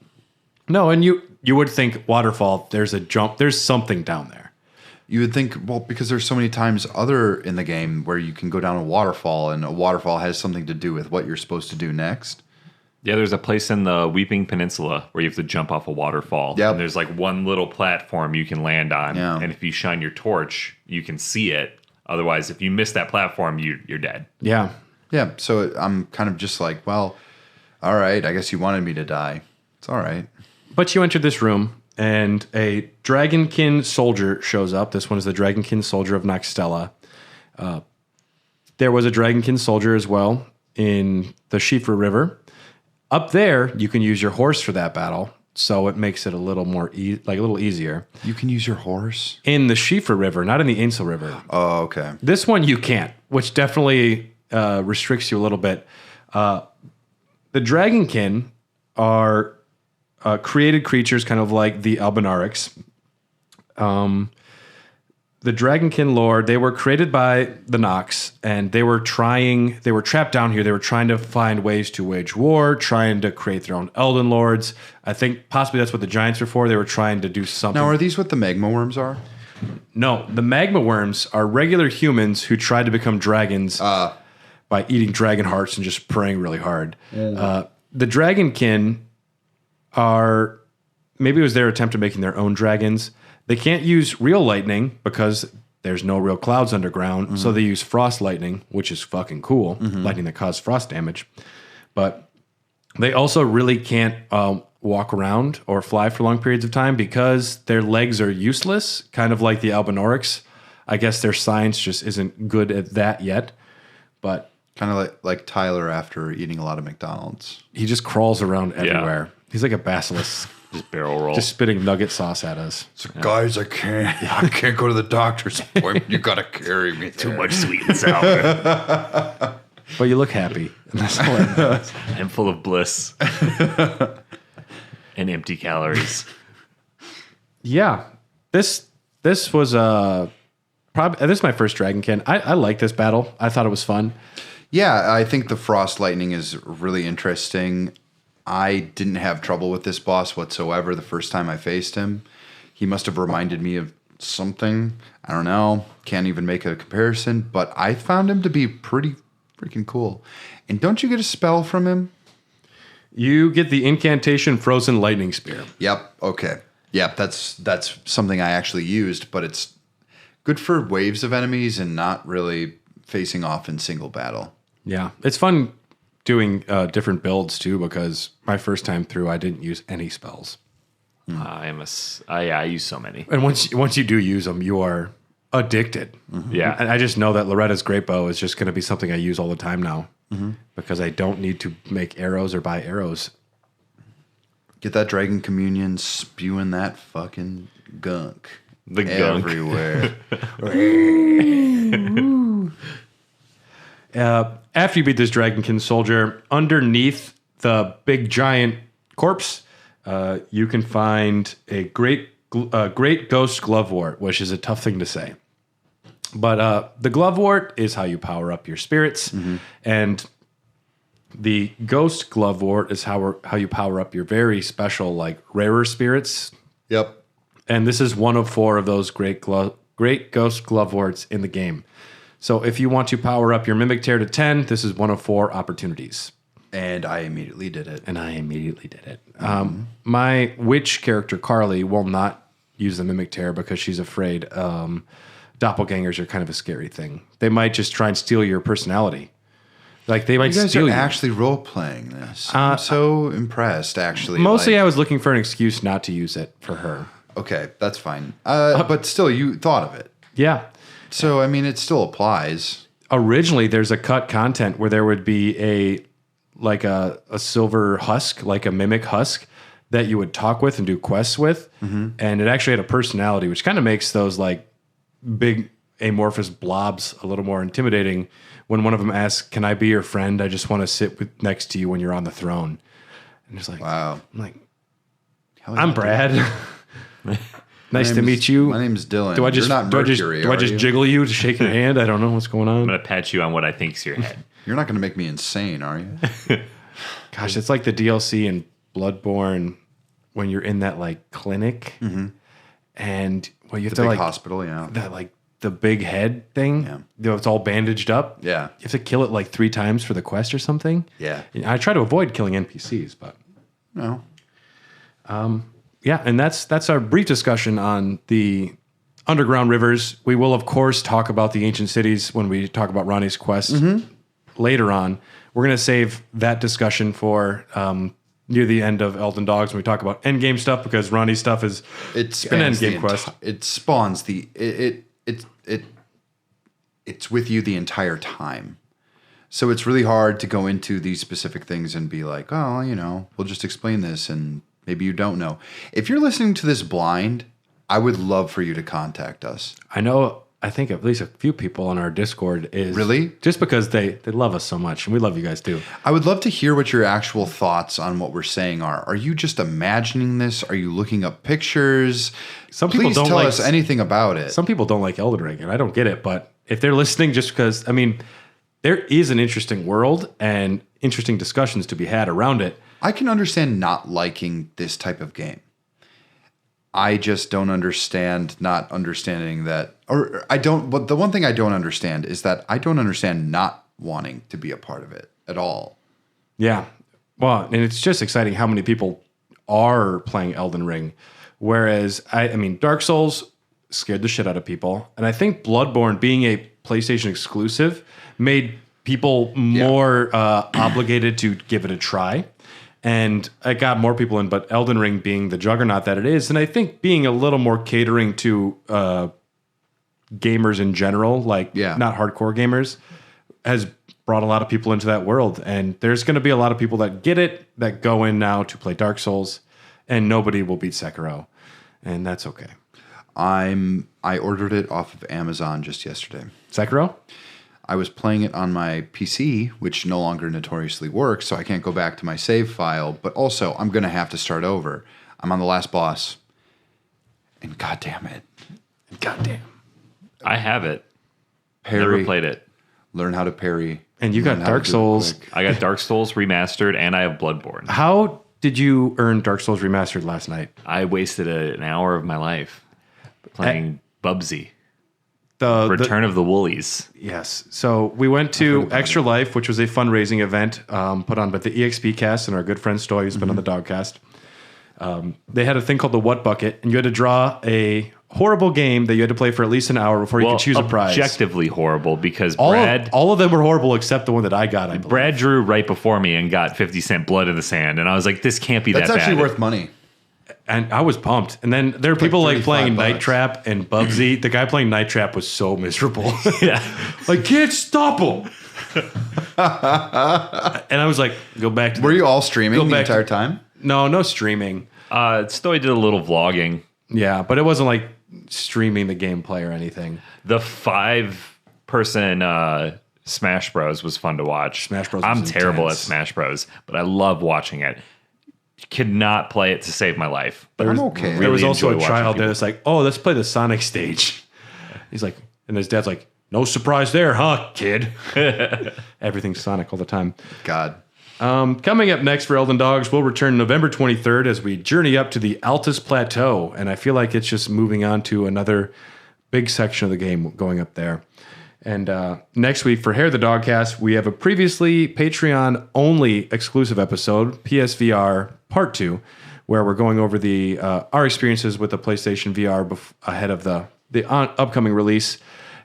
no. And you would think waterfall, there's a jump, there's something down there. You would think, well, because there's so many times other in the game where you can go down a waterfall, and a waterfall has something to do with what you're supposed to do next. Yeah, there's a place in the Weeping Peninsula where you have to jump off a waterfall. Yep. And there's like one little platform you can land on. Yeah. And if you shine your torch, you can see it. Otherwise, if you miss that platform, you're dead. Yeah. Yeah, so I'm kind of just like, well, all right, I guess you wanted me to die. It's all right. But you entered this room, and a Dragonkin soldier shows up. This one is the Dragonkin soldier of Noxtella. There was a Dragonkin soldier as well in the Siofra River. Up there, you can use your horse for that battle, so it makes it a little more a little easier. You can use your horse? In the Siofra River, not in the Ainsel River. Oh, okay. This one you can't, which definitely restricts you a little bit. The Dragonkin are created creatures, kind of like the Albinaurics. The Dragonkin lore, they were created by the Nox, and they were trapped down here. They were trying to find ways to wage war, trying to create their own Elden Lords. I think possibly that's what the Giants were for. They were trying to do something. Now, are these what the magma worms are? No, the magma worms are regular humans who tried to become dragons by eating dragon hearts and just praying really hard. The Dragonkin are, maybe it was their attempt at making their own dragons. They can't use real lightning because there's no real clouds underground, so they use frost lightning, which is fucking cool, lightning that causes frost damage. But they also really can't walk around or fly for long periods of time because their legs are useless, kind of like the Albinaurics. I guess their science just isn't good at that yet. But Kind of like Tyler after eating a lot of McDonald's. he just crawls around everywhere. He's like a basilisk, Just barrel roll. just spitting nugget sauce at us. So, guys, I can't go to the doctor's appointment. You got to carry me there. Too much sweet and sour. But you look happy. And that's all that matters. I'm full of bliss. And empty calories. Yeah. This was probably this is my first Dragonkin. I like this battle. I thought it was fun. Yeah, I think the frost lightning is really interesting. I didn't have trouble with this boss whatsoever the first time I faced him. He must have reminded me of something. I don't know. Can't even make a comparison, but I found him to be pretty freaking cool. And don't you get a spell from him? You get the incantation Frozen Lightning Spear. Yep. Okay. Yep. That's something I actually used, but it's good for waves of enemies and not really facing off in single battle. Yeah. It's fun doing different builds too, because my first time through, I didn't use any spells. I use so many. And once you do use them, you are addicted. Yeah. And I just know that Loretta's Great Bow is just going to be something I use all the time now because I don't need to make arrows or buy arrows. Get that Dragon Communion spewing that fucking gunk. The gunk. Everywhere. After you beat this Dragonkin soldier, underneath the big giant corpse, you can find a great ghost glovewort, which is a tough thing to say. But the glovewort is how you power up your spirits, and the ghost glovewort is how you power up your very special, like rarer spirits. Yep. And this is one of 4 of those great ghost gloveworts in the game. So if you want to power up your mimic tear to 10, this is one of 4 opportunities. And I immediately did it. My witch character, Carly, will not use the mimic tear because she's afraid doppelgangers are kind of a scary thing. They might just try and steal your personality. Like they might You guys steal are you. actually role-playing this. I'm so impressed, actually. Mostly Like, I was looking for an excuse not to use it for her. okay, that's fine. But still, you thought of it. Yeah. So, I mean, it still applies. Originally, there's a cut content where there would be a silver husk, like a mimic husk, that you would talk with and do quests with. And it actually had a personality, which kind of makes those like big amorphous blobs a little more intimidating. When one of them asks, "Can I be your friend? I just want to sit next to you when you're on the throne." And it's like, Wow. I'm like, Hell yeah, I'm dude. Brad. Nice to meet you. My name's Dylan. Do I just You're not Mercury, do I just are you? jiggle you to shake your hand? I don't know what's going on. I'm gonna pat you on what I think's your head. You're not going to make me insane, are you? Gosh, it's like the DLC in Bloodborne when you're in that like clinic, and well, you have The to big like hospital, yeah. that like the big head thing. Yeah. You know, it's all bandaged up. Yeah. You have to kill it like 3 times for the quest or something. Yeah. I try to avoid killing NPCs, but No. yeah, and that's our brief discussion on the underground rivers. We will, of course, talk about the ancient cities when we talk about Ronnie's quest later on. We're going to save that discussion for near the end of Elden Dogs when we talk about endgame stuff, because Ronnie's stuff is It's an endgame quest. It spawns it's with you the entire time. So it's really hard to go into these specific things and be like, oh, you know, we'll just explain this, and maybe you don't know. If you're listening to this blind, I would love for you to contact us. I think at least a few people on our Discord is Really? just because they love us so much, and we love you guys too. I would love to hear what your actual thoughts on what we're saying are. Are you just imagining this? Are you looking up pictures? Some people Please don't tell like us anything about it. Some people don't like Elden Ring, and I don't get it. But if they're listening, just because, I mean, there is an interesting world and interesting discussions to be had around it. I can understand not liking this type of game. I just don't understand not understanding that, or I don't, but the one thing I don't understand is that I don't understand not wanting to be a part of it at all. Yeah. Well, and it's just exciting how many people are playing Elden Ring. Whereas, I mean, Dark Souls scared the shit out of people. And I think Bloodborne, being a PlayStation exclusive, made people more obligated to give it a try. And it got more people in, but Elden Ring being the juggernaut that it is, and I think being a little more catering to gamers in general, like not hardcore gamers, has brought a lot of people into that world. And there's going to be a lot of people that get it, that go in now to play Dark Souls, and nobody will beat Sekiro. And that's okay. I ordered it off of Amazon just yesterday. Sekiro? I was playing it on my PC, which no longer notoriously works, so I can't go back to my save file. But also, I'm going to have to start over. I'm on the last boss. And goddamn it. Goddamn. I have it. Parry. Never played it. Learn how to parry. And you got Learn how to Dark do it Souls. quick. I got Dark Souls remastered, and I have Bloodborne. How did you earn Dark Souls Remastered last night? I wasted an hour of my life playing Bubsy. Return of the Woolies. Yes. So we went to Extra Life, which was a fundraising event put on by the EXP cast and our good friend Stoy, who's been on the Dogcast. They had a thing called the What Bucket, and you had to draw a horrible game that you had to play for at least an hour before you could choose a prize. Objectively horrible, because all of them were horrible except the one that I got, I believe. Brad drew right before me and got 50-cent blood in the sand, and I was like, this can't be That's that bad. actually worth money. And I was pumped. And then there are people like playing $35. Night Trap and Bubsy. The guy playing Night Trap was so miserable. Yeah. I can't stop him. And I was like, go back to Were you all streaming Go the back to- entire time? No streaming. Stoy did a little vlogging. Yeah, but it wasn't like streaming the gameplay or anything. The 5-person Smash Bros was fun to watch. Smash Bros I'm was terrible intense. at Smash Bros, but I love watching it. Could not play it to save my life. But I'm okay. There was also a enjoy watching child people- that's like, oh, let's play the Sonic stage. He's like, and his dad's like, no surprise there, huh, kid? Everything's Sonic all the time. God. Coming up next for Elden Dogs, we'll return November 23rd as we journey up to the Altus Plateau. And I feel like it's just moving on to another big section of the game going up there. And next week for Hair the Dogcast, we have a previously Patreon-only exclusive episode, PSVR Part 2, where we're going over our experiences with the PlayStation VR ahead of the upcoming release.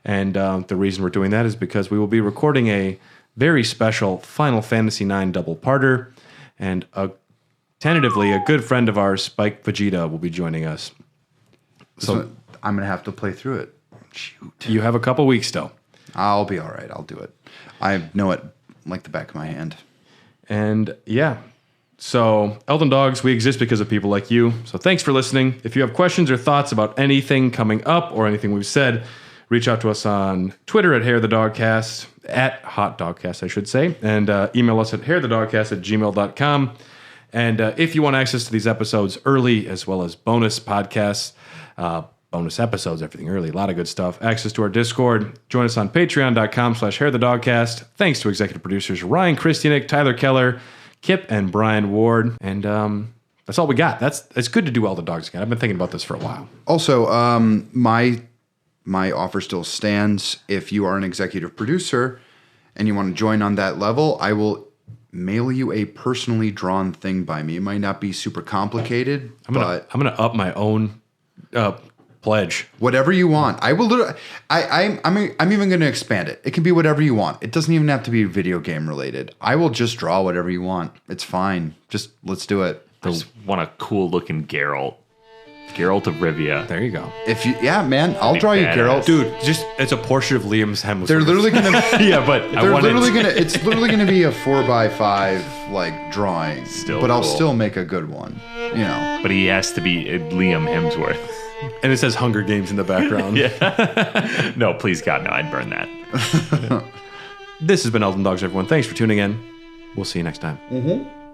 And the reason we're doing that is because we will be recording a very special Final Fantasy IX double-parter, and tentatively, a good friend of ours, Spike Vegeta, will be joining us. So I'm going to have to play through it. Shoot. You have a couple weeks still. I'll be all right. I'll do it. I know it like the back of my hand. And yeah, so Elden Dogs, we exist because of people like you. So thanks for listening. If you have questions or thoughts about anything coming up or anything we've said, reach out to us on Twitter at HairTheDogcast, at HotDogcast, I should say, and email us at hairthedogcast@gmail.com. And if you want access to these episodes early, as well as bonus podcasts, bonus episodes, everything early, a lot of good stuff, access to our Discord, join us on patreon.com/hairthedogcast. Thanks to executive producers Ryan Christianick, Tyler Keller, Kip, and Brian Ward. And that's all we got. It's good to do Elden Dogs again. I've been thinking about this for a while. Also, my offer still stands. If you are an executive producer and you want to join on that level, I will mail you a personally drawn thing by me. It might not be super complicated, but I'm gonna up my own pledge. whatever you want. I will literally. I'm even going to expand it. It can be whatever you want. It doesn't even have to be video game related. I will just draw whatever you want. It's fine. Just let's do it. I just want a cool looking Geralt. Geralt of Rivia. There you go. Man, I'll draw you, badass. Geralt. Dude, it's a portrait of Liam's Hemsworth. They're literally gonna. Yeah, but I want it. It's literally gonna be a 4x5 like drawing. Still but I'll cool. still make a good one. You know. But he has to be Liam Hemsworth. And it says Hunger Games in the background. Yeah. No, please God, no, I'd burn that. This has been Elden Dogs, everyone. Thanks for tuning in. We'll see you next time. Mm-hmm.